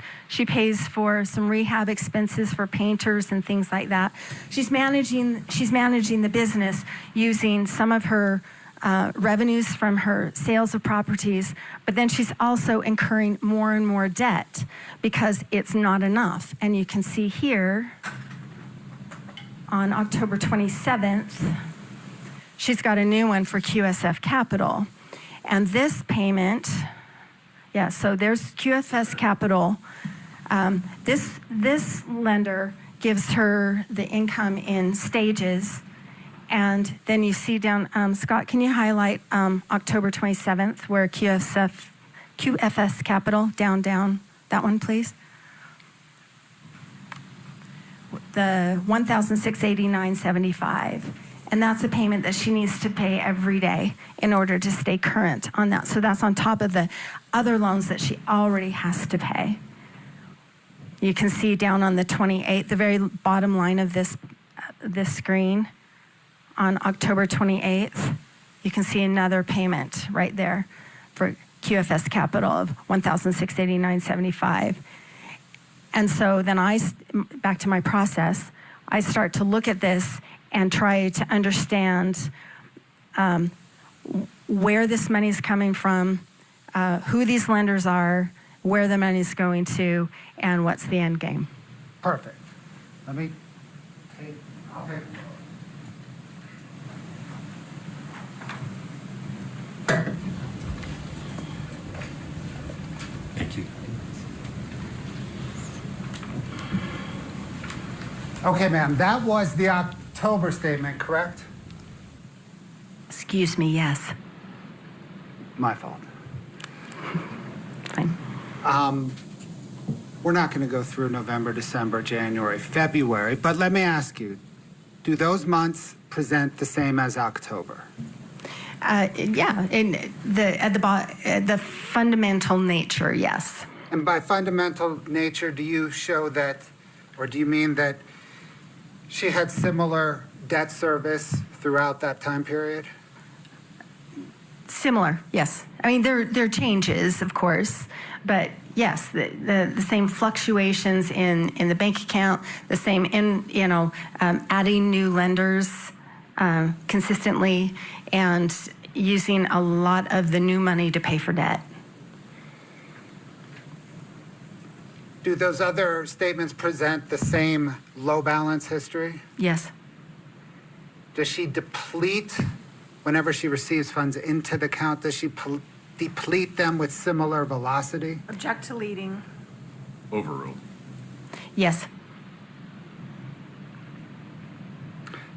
for some rehab expenses for painters and things like that. She's managing the business using some of her revenues from her sales of properties, but then she's also incurring more and more debt because it's not enough. And you can see here on October 27th, she's got a new one for QSF Capital. And this payment, so there's QFS Capital. This lender gives her the income in stages. And then you see down, Scott, can you highlight October 27th, where QFS Capital, down, that one, please? The $1,689.75. And that's a payment that she needs to pay every day in order to stay current on that. So that's on top of the other loans that she already has to pay. You can see down on the 28th, the very bottom line of this screen, on October 28th, you can see another payment right there for QFS capital of $1,689.75. And so then back to my process, I start to look at this and try to understand where this money is coming from, who these lenders are, where the money is going to, and what's the end game. Perfect. Let me take, I'll take. Thank you. Okay, ma'am, that was the October statement, correct? Excuse me, yes. My fault. Fine. We're not going to go through November, December, January, February, but let me ask you, do those months present the same as October? Yeah, in the fundamental nature, yes. And by fundamental nature, do you show that, or do you mean that she had similar debt service throughout that time period? Similar, yes. I mean, there are changes, of course, but yes, the same fluctuations in the bank account, the same adding new lenders consistently, and using a lot of the new money to pay for debt. Do those other statements present the same low balance history? Yes. Does she deplete, whenever she receives funds into the account, does she deplete them with similar velocity? Object to leading. Overruled. Yes.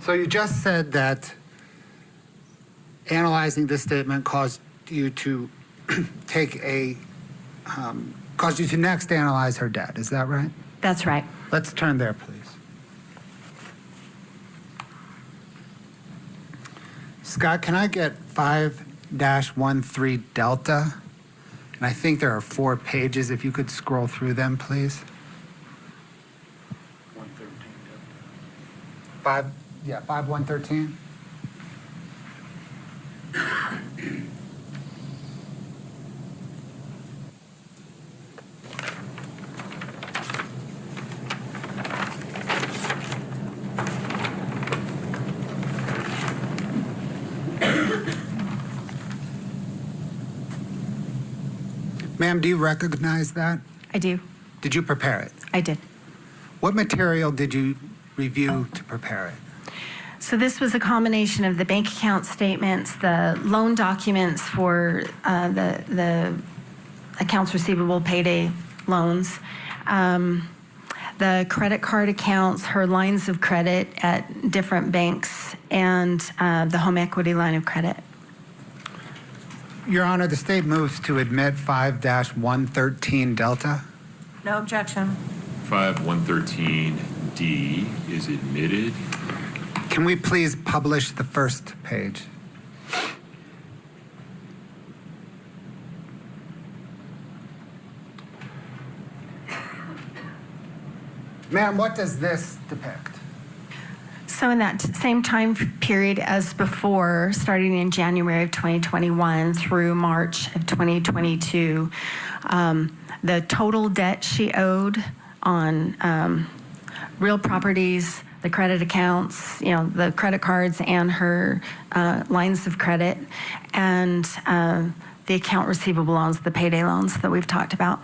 So you just said that analyzing this statement caused you to caused you to next analyze her debt. Is that right? That's right. Let's turn there, please. Scott, can I get 5-13 Delta? And I think there are 4 pages. If you could scroll through them, please. 5-113. Ma'am, do you recognize that? I do. Did you prepare it? I did. What material did you review to prepare it? So this was a combination of the bank account statements, the loan documents for the accounts receivable payday loans, the credit card accounts, her lines of credit at different banks, and the home equity line of credit. Your Honor, the state moves to admit 5-113 Delta. No objection. 5-113D is admitted. Can we please publish the first page? Ma'am, what does this depict? So in that same time period as before, starting in January of 2021 through March of 2022, the total debt she owed on real properties, the credit accounts, the credit cards and her lines of credit, and the account receivable loans, the payday loans that we've talked about.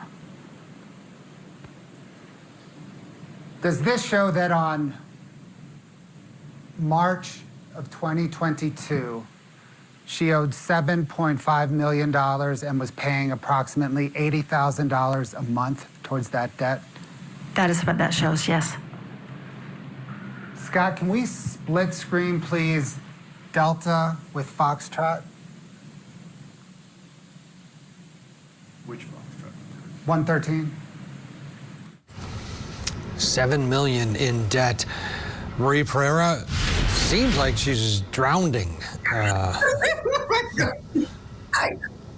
Does this show that on March of 2022, she owed $7.5 million and was paying approximately $80,000 a month towards that debt? That is what that shows, yes. Scott, can we split screen, please, Delta with Foxtrot? Which Foxtrot? 113. $7 million in debt. Marie Pereira, seems like she's drowning. I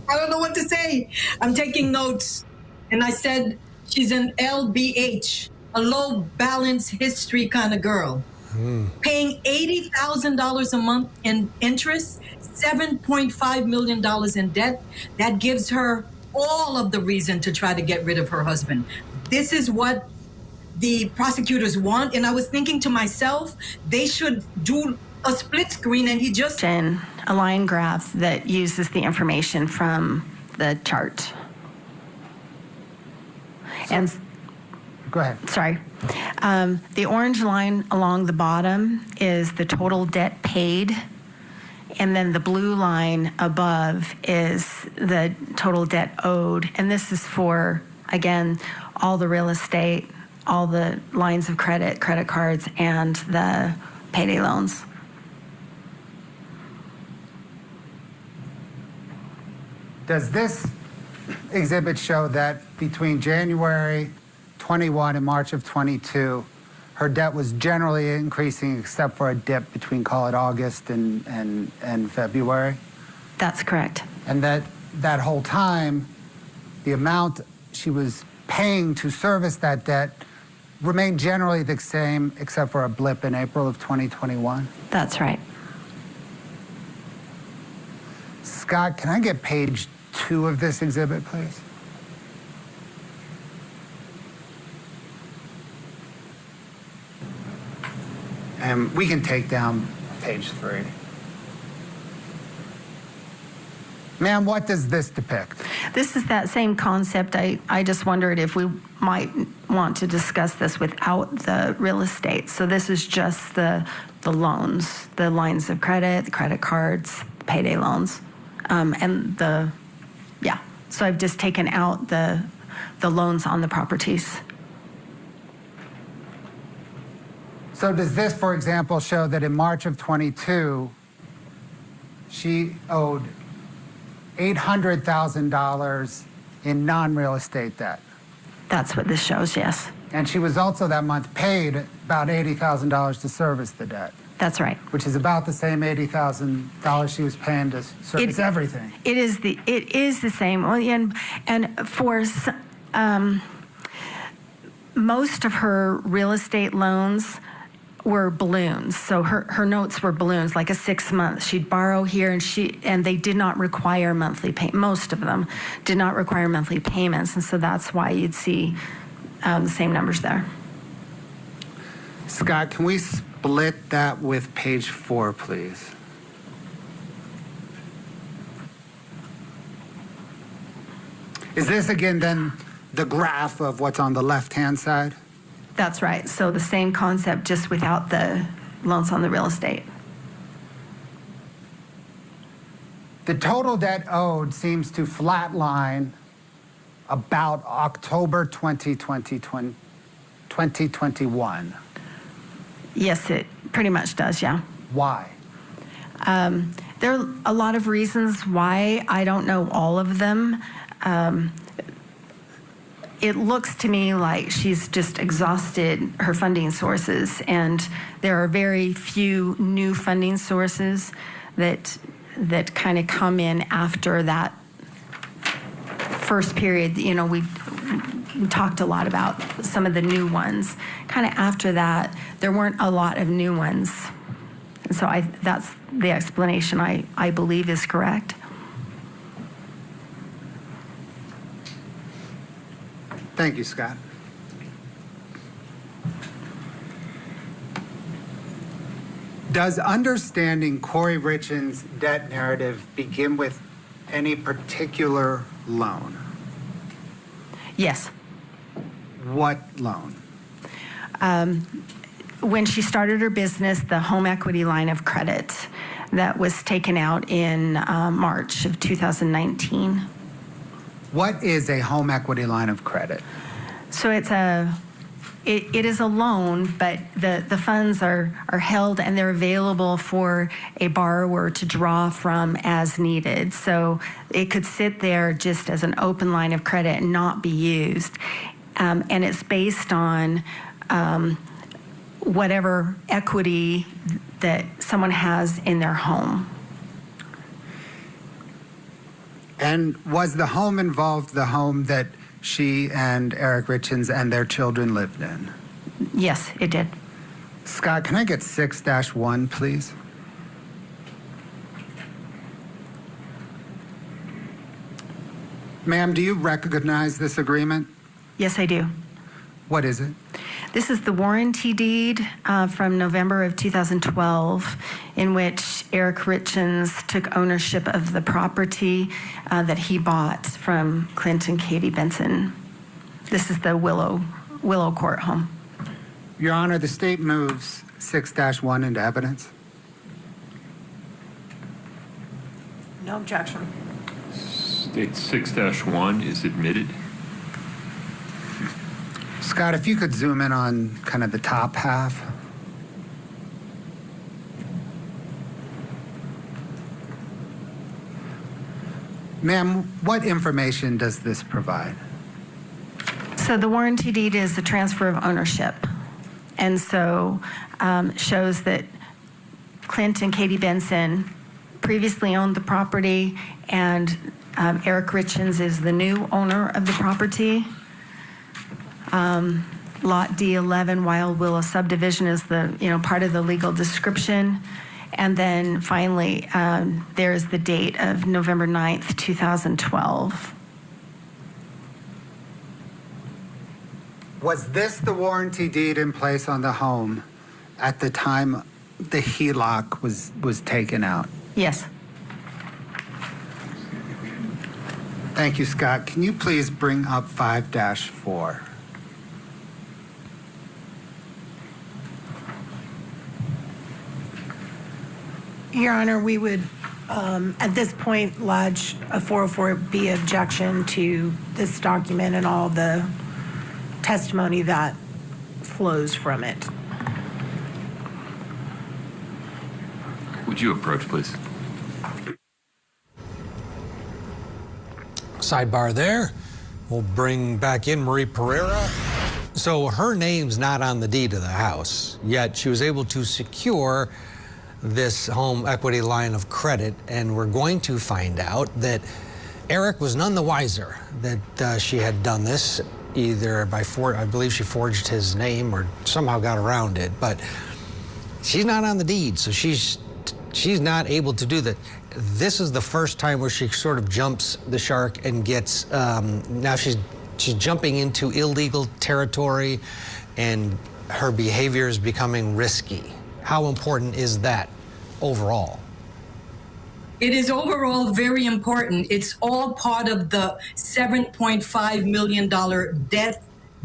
don't know what to say. I'm taking notes. And I said she's an LBH, a low balance history kind of girl. paying $80,000 a month in interest, $7.5 million in debt. That gives her all of the reason to try to get rid of her husband. This is what the prosecutors want. And I was thinking to myself, they should do a split screen and he just... A line graph that uses the information from the chart. And go ahead. Sorry. The orange line along the bottom is the total debt paid, and then the blue line above is the total debt owed. And this is for, again, all the real estate, all the lines of credit, credit cards, and the payday loans. Does this exhibit show that between January 21 and March of 22, her debt was generally increasing except for a dip between, call it, August and February? That's correct. And that whole time, the amount she was paying to service that debt remained generally the same except for a blip in April of 2021? That's right. Scott, can I get page 2 of this exhibit, please? And we can take down page 3. Ma'am, what does this depict? This is that same concept. I just wondered if we might want to discuss this without the real estate. So this is just the loans, the lines of credit, the credit cards, the payday loans, and yeah. So I've just taken out the loans on the properties. So does this, for example, show that in March of 22, she owed $800,000 in non-real estate debt? That's what this shows, yes. And she was also that month paid about $80,000 to service the debt. That's right. Which is about the same $80,000 she was paying to service everything. It is the same. And for most of her real estate loans were balloons. So her notes were balloons, like a 6 month. She'd borrow here, and they did not require monthly payment. Most of them did not require monthly payments, and so that's why you'd see the same numbers there. Scott, can we split that with page 4, please? Is this again then the graph of what's on the left-hand side? That's right. So the same concept, just without the loans on the real estate. The total debt owed seems to flatline about October 2021. Yes, it pretty much does, yeah. Why? There are a lot of reasons why. I don't know all of them. It looks to me like she's just exhausted her funding sources, and there are very few new funding sources that kind of come in after that first period. You know, we talked a lot about some of the new ones. Kind of after that, there weren't a lot of new ones. And so that's the explanation I believe is correct. Thank you, Scott. Does understanding Corey Richins' debt narrative begin with any particular loan? Yes. What loan? When she started her business, the home equity line of credit that was taken out in March of 2019. What is a home equity line of credit? So it is a loan, but the funds are held and they're available for a borrower to draw from as needed. So it could sit there just as an open line of credit and not be used. And it's based on whatever equity that someone has in their home. And was the home involved the home that she and Eric Richins and their children lived in? Yes, it did. Scott, can I get 6-1, please? Ma'am, do you recognize this agreement? Yes, I do. What is it? This is the warranty deed from November of 2012, in which Eric Richins took ownership of the property that he bought from Clint and Katie Benson. This is the Willow Court home. Your Honor, the state moves 6-1 into evidence. No objection. State 6-1 is admitted. Scott, if you could zoom in on kind of the top half. Ma'am, what information does this provide? So the warranty deed is the transfer of ownership, and so shows that Clint and Katie Benson previously owned the property, and Eric Richins is the new owner of the property. Lot D11 Wild Willow subdivision is the part of the legal description. And then finally, there's the date of November 9th, 2012. Was this the warranty deed in place on the home at the time the HELOC was taken out? Yes. Thank you, Scott. Can you please bring up 5-4? Your Honor, we would, at this point, lodge a 404B objection to this document and all the testimony that flows from it. Would you approach, please? Sidebar there. We'll bring back in Marie Pereira. So her name's not on the deed of the house, yet she was able to secure this home equity line of credit, and we're going to find out that Eric was none the wiser that she had done this, either by I believe she forged his name or somehow got around it, but she's not on the deed, so she's not able to do that. This is the first time where she sort of jumps the shark and gets, now she's jumping into illegal territory, and her behavior is becoming risky. How important is that overall? It is overall very important. It's all part of the $7.5 million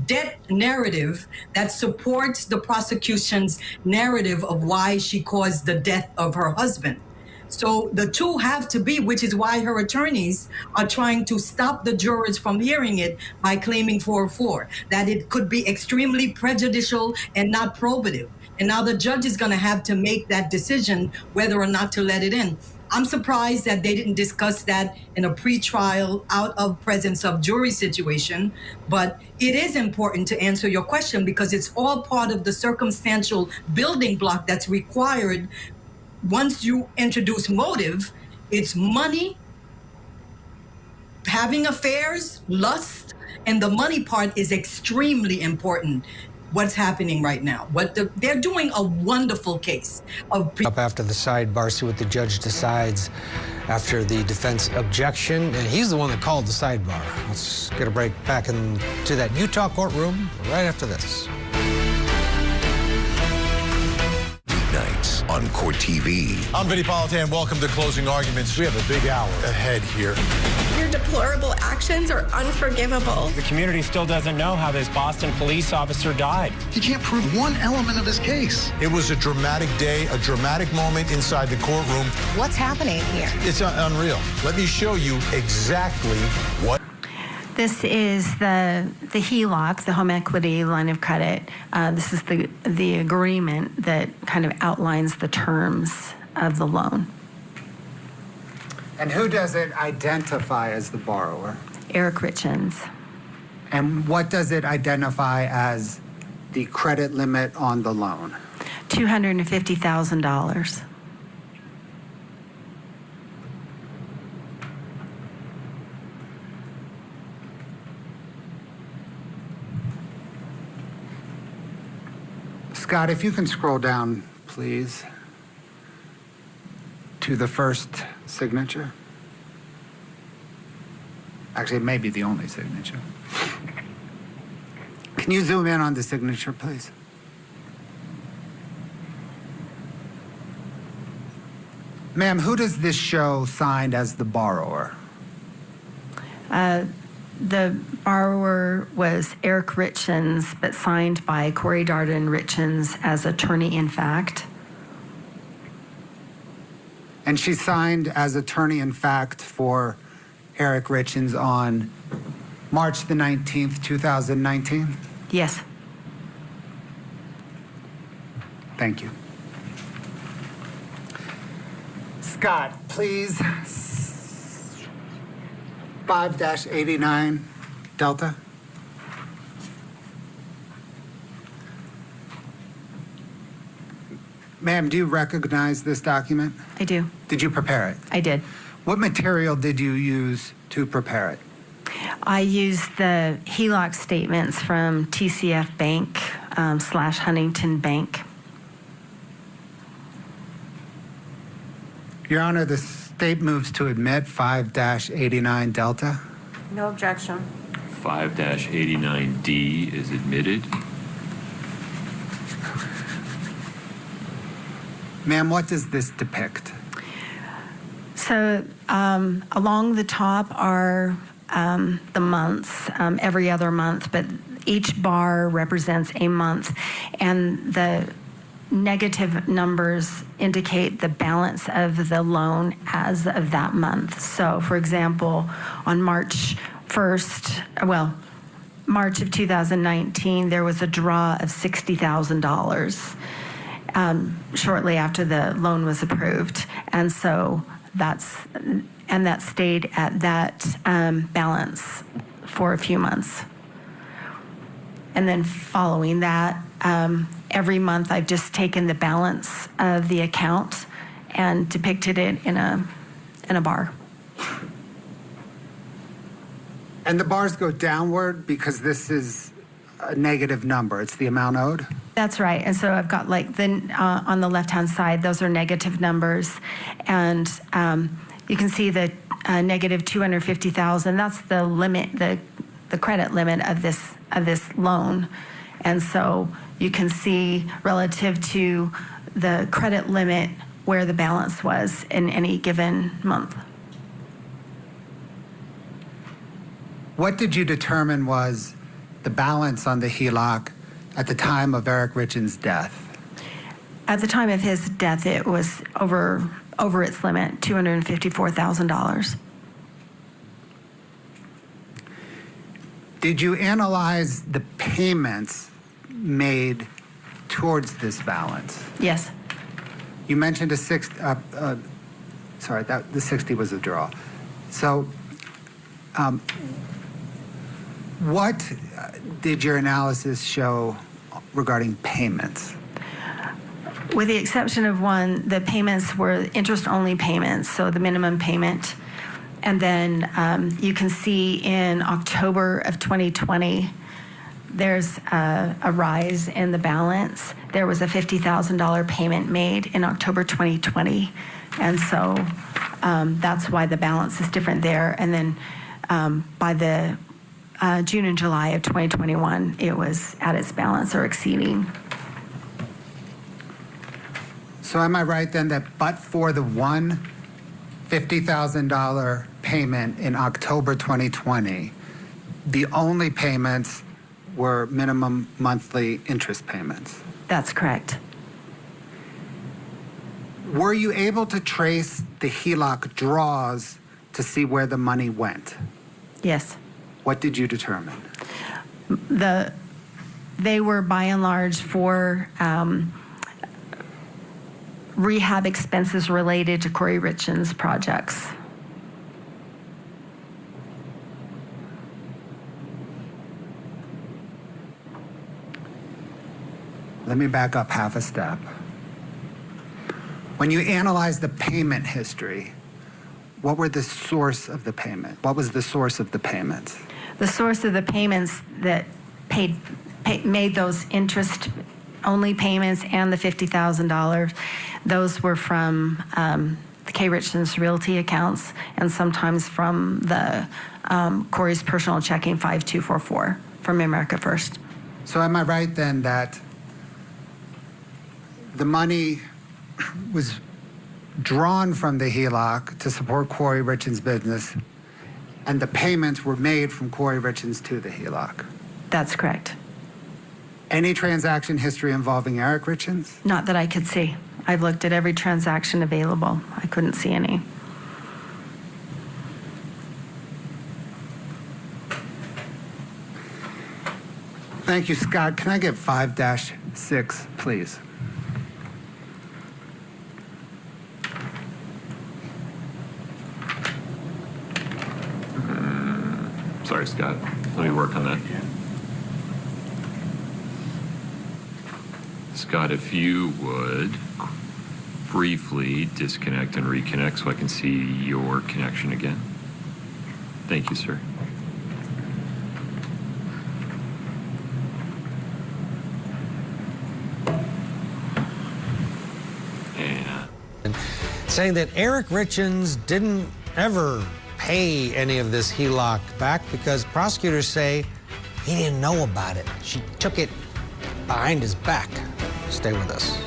debt narrative that supports the prosecution's narrative of why she caused the death of her husband. So the two have to be, which is why her attorneys are trying to stop the jurors from hearing it by claiming 404, that it could be extremely prejudicial and not probative. And now the judge is going to have to make that decision whether or not to let it in. I'm surprised that they didn't discuss that in a pretrial, out of presence of jury situation. But it is important to answer your question because it's all part of the circumstantial building block that's required. Once you introduce motive, it's money, having affairs, lust, and the money part is extremely important. What's happening right now? They're doing a wonderful case of up after the sidebar, see what the judge decides after the defense objection, and he's the one that called the sidebar. Let's get a break back into that Utah courtroom right after this. Weeknights on Court TV. I'm Vinny Politan. Welcome to Closing Arguments. We have a big hour ahead here. Your deplorable actions are unforgivable. The community still doesn't know how this Boston police officer died. He can't prove one element of his case. It was a dramatic day, a dramatic moment inside the courtroom. What's happening here? It's unreal. Let me show you exactly what. This is the HELOC, the home equity line of credit. This is the agreement that kind of outlines the terms of the loan. And who does it identify as the borrower? Eric Richins. And what does it identify as the credit limit on the loan? $250,000. Scott, if you can scroll down, please, to the first signature. Actually, it may be the only signature. Can you zoom in on the signature, please? Ma'am, who does this show signed as the borrower? The borrower was Eric Richins, but signed by Corey Richins as attorney in fact. And she signed as attorney in fact for Eric Richins on March the 19th, 2019? Yes. Thank you. Scott, please. 5-89 Delta. Ma'am, do you recognize this document? I do. Did you prepare it? I did. What material did you use to prepare it? I used the HELOC statements from TCF Bank / Huntington Bank. Your Honor, the state moves to admit 5-89 Delta. No objection. 5-89D is admitted. Ma'am, what does this depict? So along the top are the months, every other month, but each bar represents a month, and the negative numbers indicate the balance of the loan as of that month. So, for example, on March 1st, March of 2019, there was a draw of $60,000 shortly after the loan was approved. And so that stayed at that balance for a few months. And then following that, every month I've just taken the balance of the account and depicted it in a bar. And the bars go downward because this is a negative number. It's the amount owed? That's right. And so I've got like on the left-hand side, those are negative numbers. And you can see the negative $250,000. That's the limit, the credit limit of this loan. And so you can see relative to the credit limit where the balance was in any given month. What did you determine was the balance on the HELOC at the time of Eric Richins' death? At the time of his death, it was over its limit, $254,000. Did you analyze the payments made towards this balance? Yes. You mentioned the 60 was a draw. So what did your analysis show regarding payments? With the exception of one, the payments were interest-only payments, so the minimum payment. And then you can see in October of 2020, there's a rise in the balance. There was a $50,000 payment made in October 2020. And so that's why the balance is different there. And then by the June and July of 2021, it was at its balance or exceeding. So am I right then that but for the one $50,000 payment in October 2020, the only payments were minimum monthly interest payments? That's correct. Were you able to trace the HELOC draws to see where the money went? Yes. What did you determine? They were by and large for rehab expenses related to Corey Richins projects. Let me back up half a step. When you analyze the payment history, what were the source of the payment? What was the source of the payments? The source of the payments that made those interest only payments and the $50,000, those were from the Corey Richins Realty accounts and sometimes from the Corey's personal checking 5244 from America First. So am I right then that the money was drawn from the HELOC to support Corey Richins' business, and the payments were made from Corey Richins to the HELOC? That's correct. Any transaction history involving Eric Richins? Not that I could see. I've looked at every transaction available. I couldn't see any. Thank you, Scott. Can I get 5-6, please? Sorry, Scott. Let me work on that. Scott, if you would briefly disconnect and reconnect so I can see your connection again. Thank you, sir. And saying that Eric Richins didn't ever pay any of this HELOC back because prosecutors say he didn't know about it. She took it behind his back. Stay with us.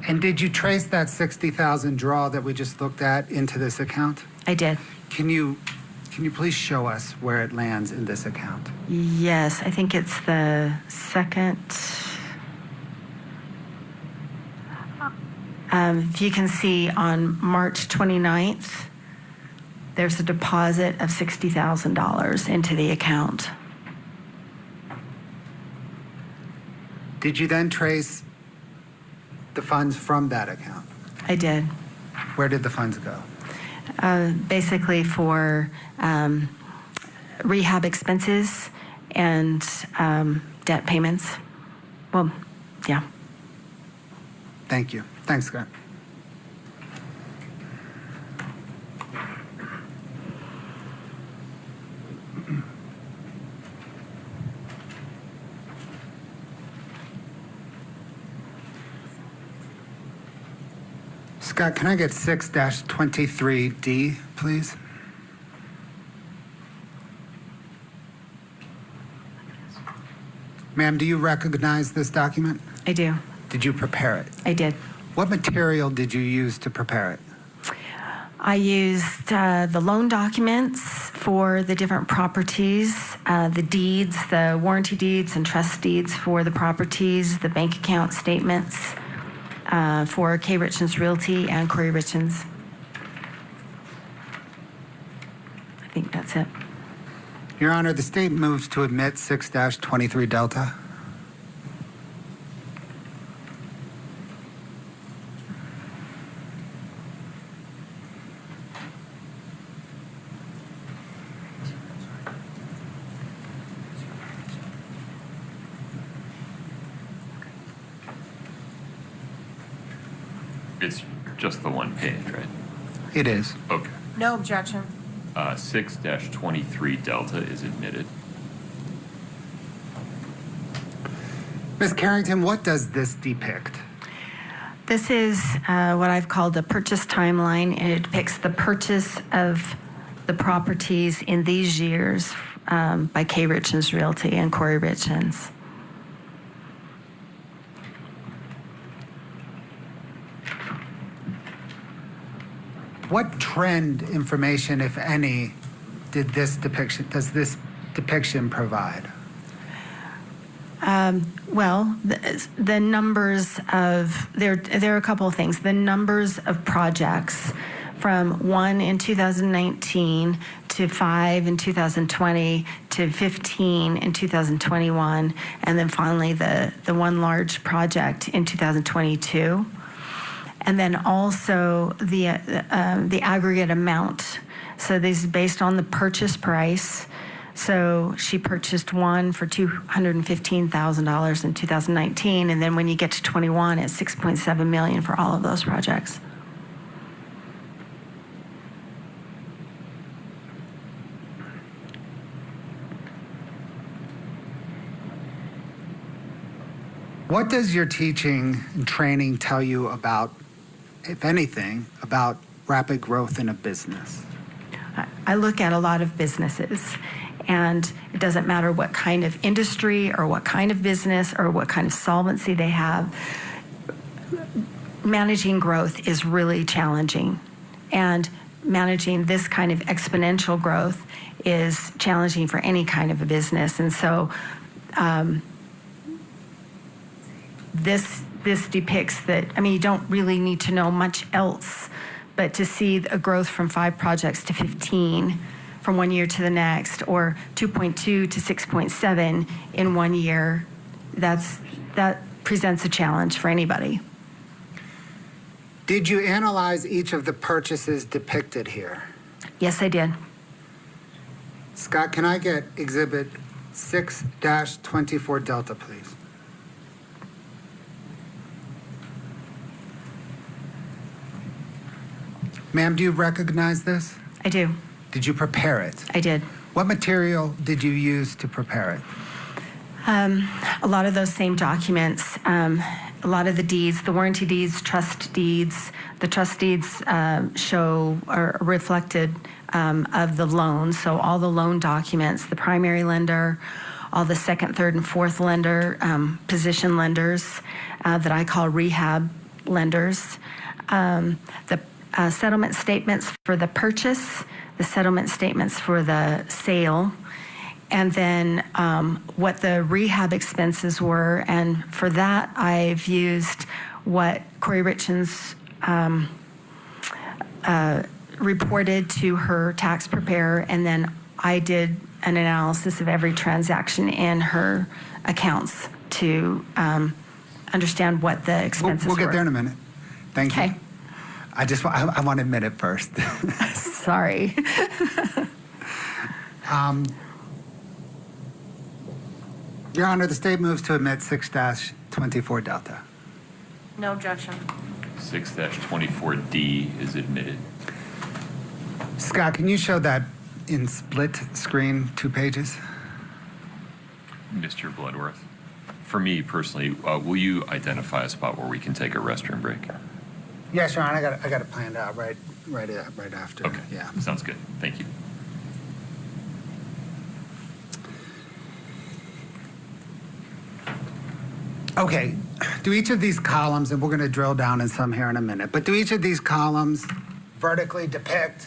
And did you trace that $60,000 draw that we just looked at into this account? I did. Can you please show us where it lands in this account? Yes, I think it's the second. If you can see on March 29th, there's a deposit of $60,000 into the account. Did you then trace the funds from that account? I did. Where did the funds go? Basically for rehab expenses and debt payments. Well, yeah. Thank you. Thanks, Scott. Scott, can I get 6-23D, please? Ma'am, do you recognize this document? I do. Did you prepare it? I did. What material did you use to prepare it? I used the loan documents for the different properties, the deeds, the warranty deeds and trust deeds for the properties, the bank account statements for Corey Richins Realty and Corey Richins. I think that's it. Your Honor, the state moves to admit 6-23 Delta. It's just the one page, right? It is. Okay. No objection. 6-23 Delta is admitted. Ms. Carrington, what does this depict? This is what I've called the purchase timeline, and it depicts the purchase of the properties in these years by Corey Richins Realty and Corey Richins. What trend information, if any, does this depiction provide? Well, the numbers of, there are a couple of things. The numbers of projects from 1 in 2019 to 5 in 2020 to 15 in 2021, and then finally the one large project in 2022. And then also the aggregate amount. So this is based on the purchase price So she purchased one for $215,000 in 2019, and then when you get to 21, it's $6.7 million for all of those projects. What does your teaching and training tell you about, if anything, about rapid growth in a business? I look at a lot of businesses, and it doesn't matter what kind of industry or what kind of business or what kind of solvency they have. Managing growth is really challenging, and managing this kind of exponential growth is challenging for any kind of a business. And so this depicts that, I mean, you don't really need to know much else, but to see a growth from 5 projects to 15 from one year to the next, or 2.2 to 6.7 in 1 year, that presents a challenge for anybody. Did you analyze each of the purchases depicted here? Yes, I did. Scott, can I get Exhibit 6-24 Delta, please? Ma'am, do you recognize this? I do. Did you prepare it? I did. What material did you use to prepare it? A lot of those same documents, a lot of the deeds, the warranty deeds, trust deeds. The trust deeds show or reflected of the loans. So all the loan documents, the primary lender, all the second, third, and fourth lender, position lenders that I call rehab lenders. The settlement statements for the purchase, the settlement statements for the sale, and then what the rehab expenses were. And for that, I've used what Corey Richins reported to her tax preparer, and then I did an analysis of every transaction in her accounts to understand what the expenses were. We'll get there in a minute. Thank you. Okay. I want to admit it first. Sorry. Your Honor, the state moves to admit 6-24 Delta. No objection. 6-24D is admitted. Scott, can you show that in split screen 2 pages? Mr. Bloodworth, for me personally, will you identify a spot where we can take a restroom break? Yes, Your Honor, I got it planned out right after. Okay. Yeah. Sounds good. Thank you. Okay. Do each of these columns, and we're going to drill down in some here in a minute, but do each of these columns vertically depict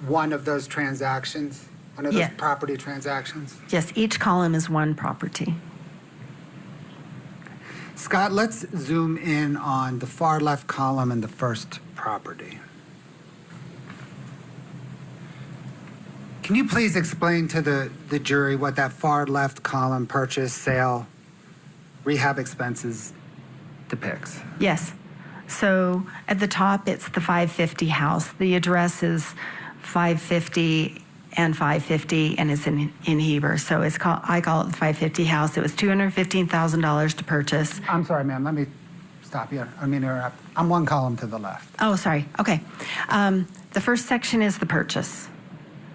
one of those transactions, one of those property transactions? Yes, each column is one property. Scott, let's zoom in on the far left column and the first property. Can you please explain to the jury what that far left column, purchase, sale, rehab expenses, depicts? Yes. So at the top, it's the 550 house. The address is 550 and 550, and it's in Heber. So it's called, I call it the 550 house. It was $215,000 to purchase. I'm sorry, ma'am. Let me stop you. I mean, interrupt. I'm one column to the left. Oh, sorry. Okay. The first section is the purchase.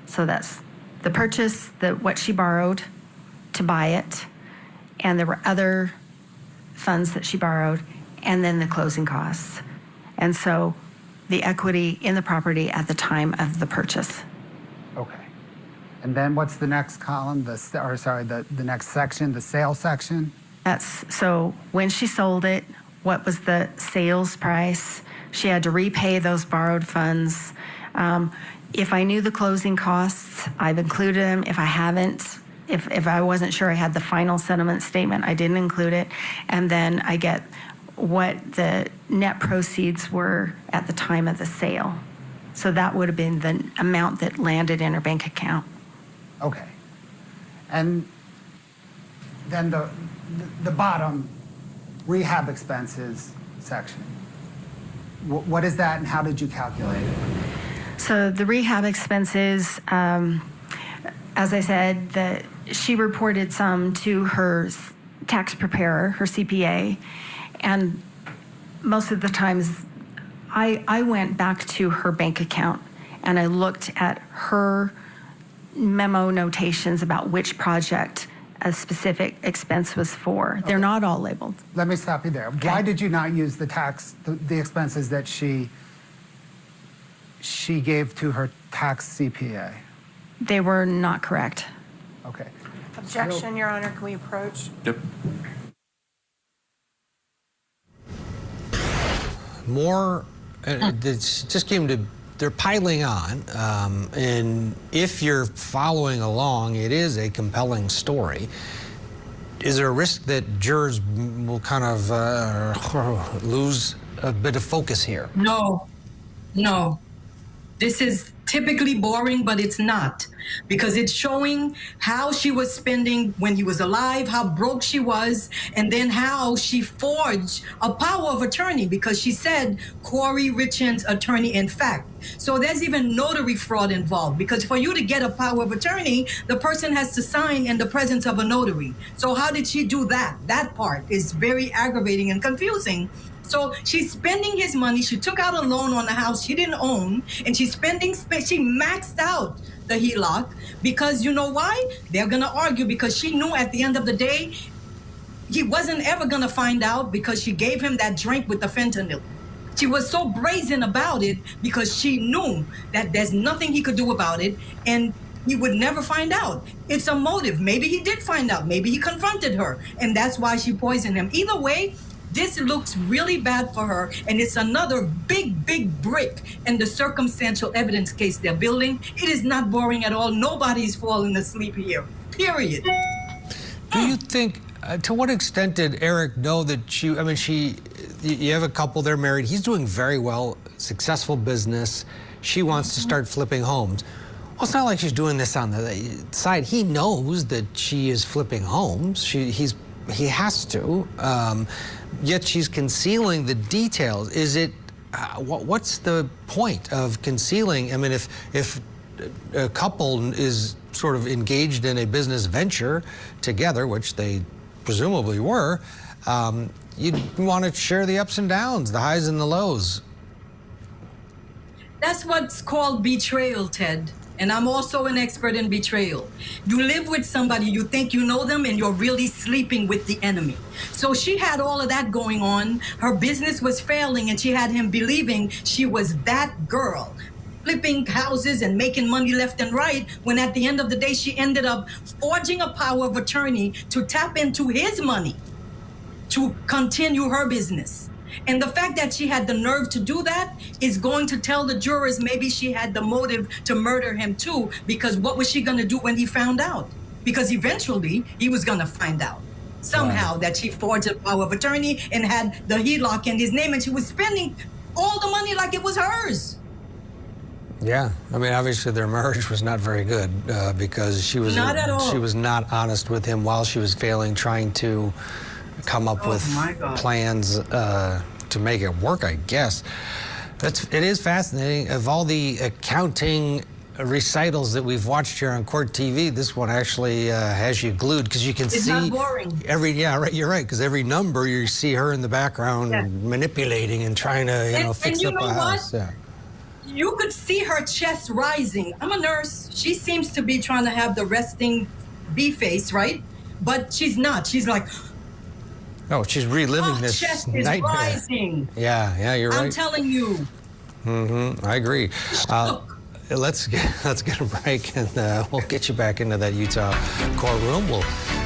So that's the purchase, what she borrowed to buy it, and there were other funds that she borrowed, and then the closing costs. And so the equity in the property at the time of the purchase. Okay. And then what's the next column? The next section, the sales section? That's so when she sold it, what was the sales price? She had to repay those borrowed funds. If I knew the closing costs, I've included them. If I haven't, if I wasn't sure I had the final settlement statement, I didn't include it. And then I get what the net proceeds were at the time of the sale. So that would have been the amount that landed in her bank account. Okay. And then the bottom, rehab expenses section. What is that and how did you calculate it? So the rehab expenses, as I said, that she reported some to her tax preparer, her CPA, and most of the times I went back to her bank account and I looked at her memo notations about which project a specific expense was for. Okay. They're not all labeled. Let me stop you there. Okay. Why did you not use the expenses that she gave to her tax CPA? They were not correct. Okay. Objection, Your Honor. Can we approach? Yep. More, it's just came to, they're piling on. And if you're following along, it is a compelling story. Is there a risk that jurors will kind of lose a bit of focus here? No. This is typically boring, but it's not, because it's showing how she was spending when he was alive, how broke she was, and then how she forged a power of attorney, because she said Corey Richins attorney in fact. So there's even notary fraud involved, because for you to get a power of attorney, the person has to sign in the presence of a notary. So how did she do that? That part is very aggravating and confusing. So she's spending his money. She took out a loan on a house she didn't own, and she maxed out the HELOC, because you know why? They're going to argue, because she knew at the end of the day, he wasn't ever going to find out, because she gave him that drink with the fentanyl. She was so brazen about it because she knew that there's nothing he could do about it, and he would never find out. It's a motive. Maybe he did find out. Maybe he confronted her, and that's why she poisoned him. Either way, this looks really bad for her, and it's another big brick in the circumstantial evidence case they're building. It is not boring at all. Nobody's falling asleep here, period. Do you think, to what extent did Eric know that you have a couple, they're married, he's doing very well, successful business, she wants to start flipping homes. Well, it's not like she's doing this on the side. He knows that she is flipping homes. He has to, yet she's concealing the details. Is it, what's the point of concealing? I mean, if a couple is sort of engaged in a business venture together, which they presumably were, you'd want to share the ups and downs, the highs and the lows. That's what's called betrayal, Ted. And I'm also an expert in betrayal. You live with somebody, you think you know them, and you're really sleeping with the enemy. So she had all of that going on. Her business was failing, and she had him believing she was that girl, flipping houses and making money left and right, when at the end of the day, she ended up forging a power of attorney to tap into his money to continue her business. And the fact that she had the nerve to do that is going to tell the jurors maybe she had the motive to murder him too, because what was she going to do when he found out? Because eventually he was going to find out somehow that she forged a power of attorney and had the HELOC in his name, and she was spending all the money like it was hers. Yeah, I mean, obviously their marriage was not very good because she was not honest with him while she was failing, trying to come up with plans to make it work, I guess. It is fascinating. Of all the accounting recitals that we've watched here on Court TV, this one actually has you glued, because you can see. It's not boring. You're right, because every number you see her in the background manipulating and trying to, fix up a house. Yeah. You could see her chest rising. I'm a nurse. She seems to be trying to have the resting B face, right? But she's not. She's like, oh, she's reliving this chest nightmare. Is rising. Yeah, you're right. I'm telling you. I agree. Let's get a break, and we'll get you back into that Utah courtroom. We'll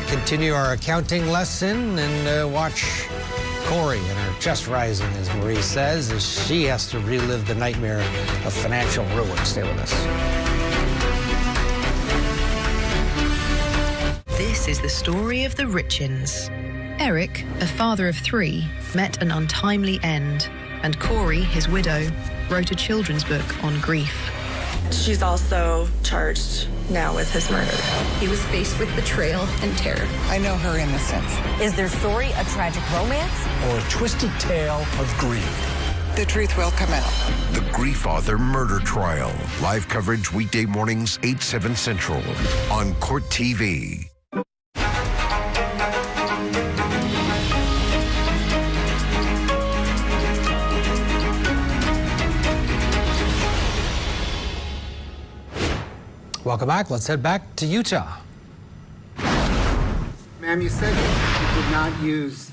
continue our accounting lesson and watch Corey and her chest rising, as Marie says, as she has to relive the nightmare of financial ruin. Stay with us. This is the story of the Richins. Eric, a father of 3, met an untimely end, and Corey, his widow, wrote a children's book on grief. She's also charged now with his murder. He was faced with betrayal and terror. I know her innocence. Is their story a tragic romance? Or a twisted tale of greed? The truth will come out. The Grief Author Murder Trial. Live coverage weekday mornings, 8, 7 Central on Court TV. Welcome back. Let's head back to Utah. Ma'am, you said you did not use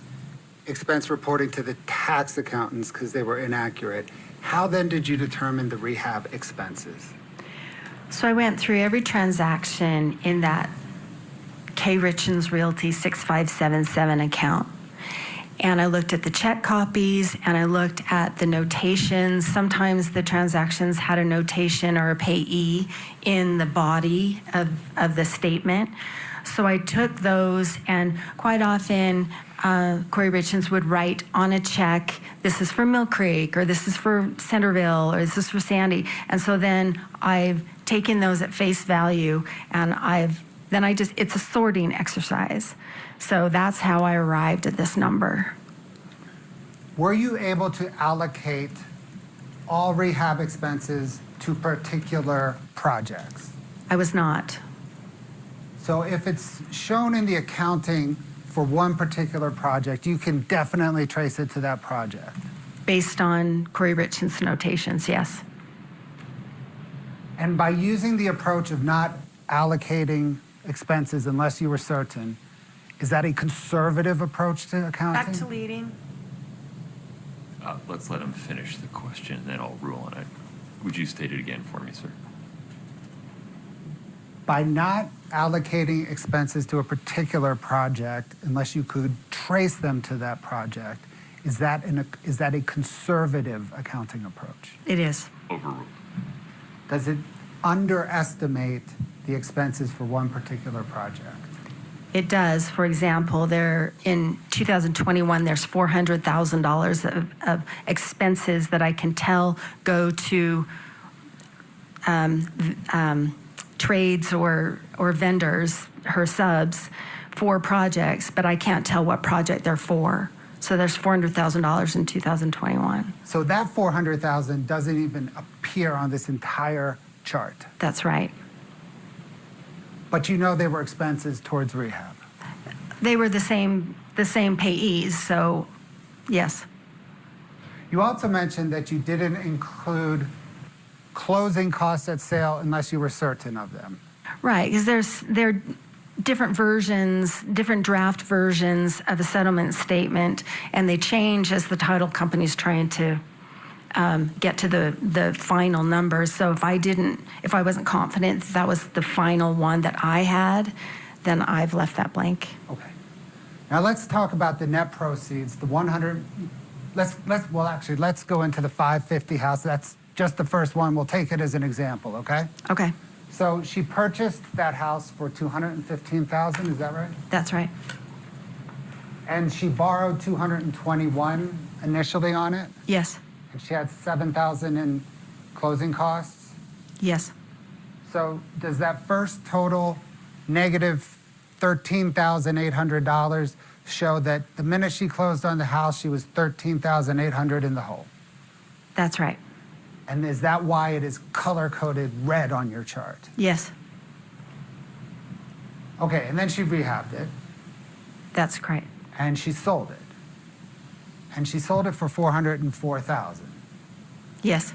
expense reporting to the tax accountants because they were inaccurate. How then did you determine the rehab expenses? So I went through every transaction in that Corey Richins Realty 6577 account. And I looked at the check copies and I looked at the notations. Sometimes the transactions had a notation or a payee in the body of the statement. So I took those, and quite often Corey Richins would write on a check, this is for Mill Creek, or this is for Centerville, or this is for Sandy. And so then I've taken those at face value, and it's a sorting exercise. So that's how I arrived at this number. Were you able to allocate all rehab expenses to particular projects? I was not. So if it's shown in the accounting for one particular project, you can definitely trace it to that project. Based on Corey Richins' notations, yes. And by using the approach of not allocating expenses unless you were certain, is that a conservative approach to accounting? Back to leading. Let's let him finish the question, and then I'll rule on it. Would you state it again for me, sir? By not allocating expenses to a particular project unless you could trace them to that project, is that a conservative accounting approach? It is. Overruled. Does it underestimate the expenses for one particular project? It does. For example, in 2021, there's $400,000 of expenses that I can tell go to trades or vendors, her subs, for projects, but I can't tell what project they're for. So there's $400,000 in 2021. So that $400,000 doesn't even appear on this entire chart. That's right. But you know they were expenses towards rehab. They were the same payees, so yes. You also mentioned that you didn't include closing costs at sale unless you were certain of them. Right, because there are different versions, different draft versions of a settlement statement, and they change as the title company's trying to get to the final numbers. So if I wasn't confident that was the final one that I had, then I've left that blank. Okay. Now let's talk about the net proceeds, the 100. Let's go into the 550 house. That's just the first one. We'll take it as an example, okay? Okay. So she purchased that house for $215,000, is that right? That's right. And she borrowed $221 initially on it? Yes. And she had $7,000 in closing costs? Yes. So does that first total negative $13,800 show that the minute she closed on the house, she was $13,800 in the hole? That's right. And is that why it is color-coded red on your chart? Yes. Okay, and then she rehabbed it. That's correct. And she sold it. And she sold it for $404,000. Yes.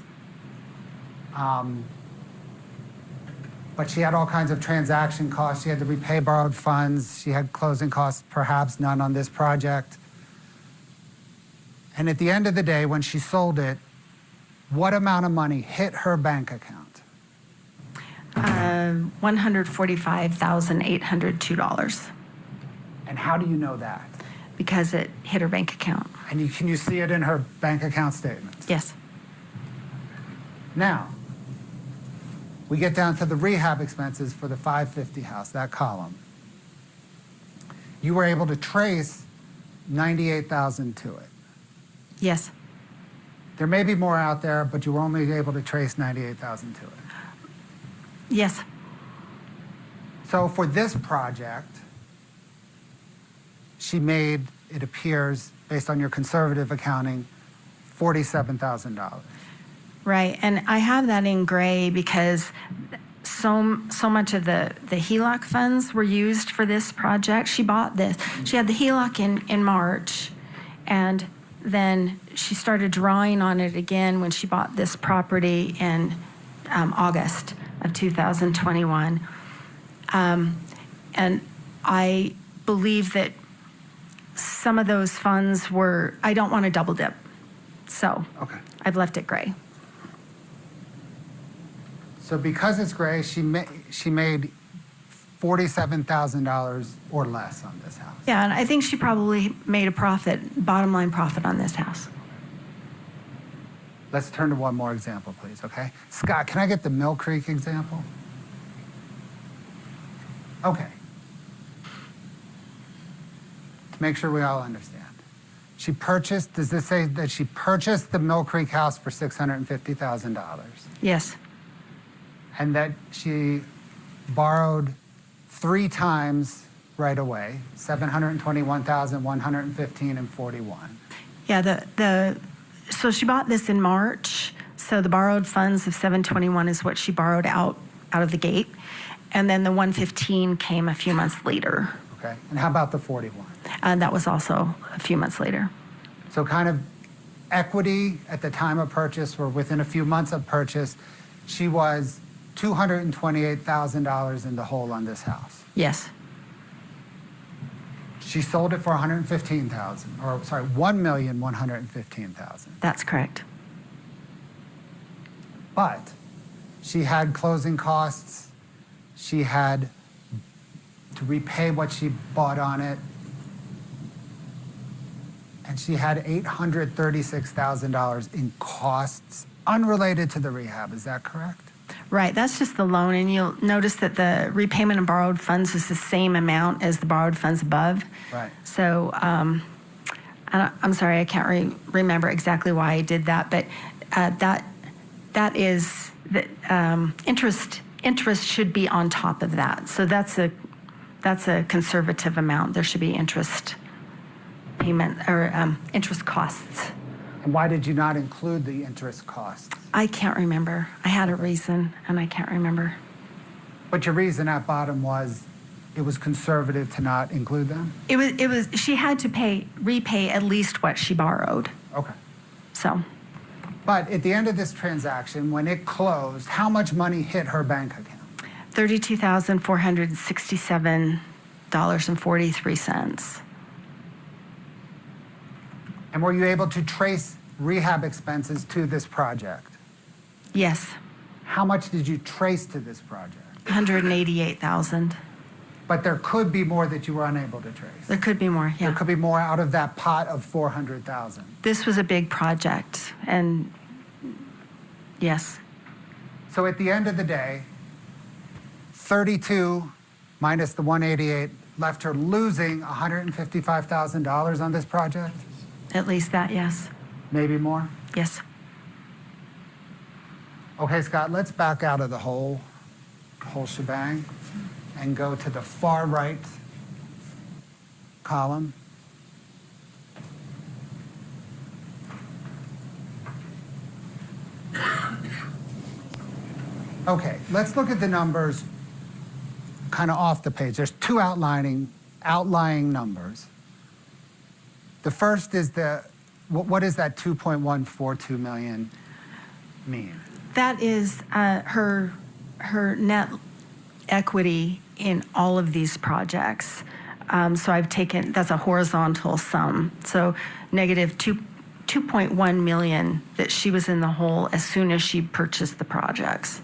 But she had all kinds of transaction costs. She had to repay borrowed funds. She had closing costs, perhaps none on this project. And at the end of the day, when she sold it, what amount of money hit her bank account? $145,802. And how do you know that? Because it hit her bank account. And can you see it in her bank account statements? Yes. Now, we get down to the rehab expenses for the 550 house, that column. You were able to trace $98,000 to it. Yes. There may be more out there, but you were only able to trace $98,000 to it. Yes. So for this project, she made, it appears, based on your conservative accounting, $47,000. Right, and I have that in gray because so much of the HELOC funds were used for this project. She bought this. She had the HELOC in March, and then she started drawing on it again when she bought this property in August of 2021. And I believe that some of those funds were, I don't want to double dip. So okay. I've left it gray. So because it's gray, she made $47,000 or less on this house. Yeah, and I think she probably made a profit, bottom line profit on this house. Let's turn to one more example, please, okay? Scott, can I get the Mill Creek example? Okay. To make sure we all understand. She purchased, does this say that she purchased the Mill Creek house for $650,000? Yes. And that she borrowed 3 times right away, $721,115 and $41. Yeah, so she bought this in March. So the borrowed funds of $721 is what she borrowed out of the gate, and then the $115 came a few months later. Okay, and how about the $41? That was also a few months later. So kind of equity at the time of purchase, or within a few months of purchase, she was $228,000 in the hole on this house. Yes. She sold it for $115,000, or sorry, $1,115,000. That's correct. But she had closing costs. She had to repay what she bought on it. And she had $836,000 in costs unrelated to the rehab. Is that correct? Right, that's just the loan, and you'll notice that the repayment of borrowed funds is the same amount as the borrowed funds above. Right. So I'm sorry, I can't remember exactly why I did that, but that is the interest should be on top of that. So that's a conservative amount. There should be interest payment or interest costs. And why did you not include the interest costs? I can't remember. I had a reason, and I can't remember. But your reason at bottom was it was conservative to not include them? It was. She had to repay at least what she borrowed. Okay. So. But at the end of this transaction, when it closed, how much money hit her bank account? $32,467.43. And were you able to trace rehab expenses to this project? Yes. How much did you trace to this project? $188,000. But there could be more that you were unable to trace. There could be more, yeah. There could be more out of that pot of $400,000. This was a big project, and yes. So at the end of the day, 32 minus the 188 left her losing $155,000 on this project? At least that, yes. Maybe more? Yes. Okay, Scott, let's back out of the whole shebang and go to the far right column. Okay, let's look at the numbers kind of off the page. There's 2 outlying numbers. The first is what does that 2.142 million mean? That is her net equity in all of these projects. So I've taken, that's a horizontal sum. So negative 2.1 million that she was in the hole as soon as she purchased the projects.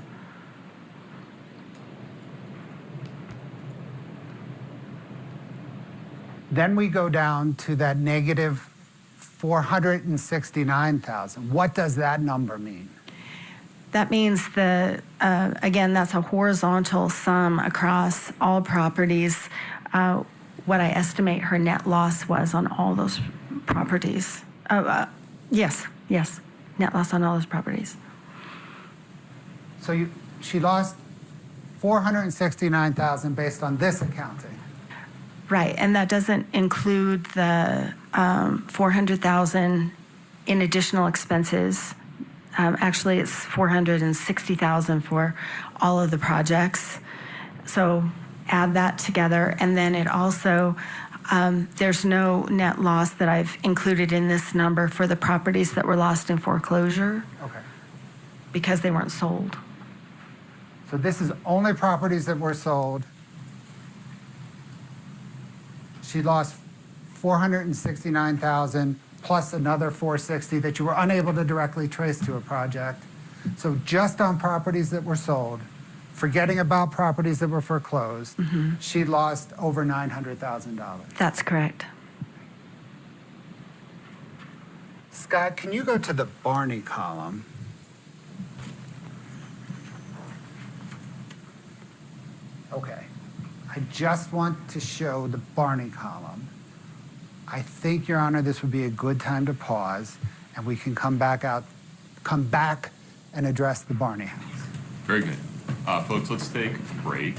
Then we go down to that negative 469,000. What does that number mean? That means again, that's a horizontal sum across all properties. What I estimate her net loss was on all those properties. Yes, net loss on all those properties. So she lost 469,000 based on this accounting. Right, and that doesn't include the 400,000 in additional expenses. Actually, it's $460,000 for all of the projects. So add that together, and then it also, there's no net loss that I've included in this number for the properties that were lost in foreclosure. Okay. Because they weren't sold. So this is only properties that were sold. She lost $469,000 plus another $460 that you were unable to directly trace to a project. So just on properties that were sold, forgetting about properties that were foreclosed, she lost over $900,000. That's correct. Scott, can you go to the Barney column? Okay. I just want to show the Barney column. I think, Your Honor, this would be a good time to pause, and we can come back and address the Barney house. Very good. Folks, let's take a break.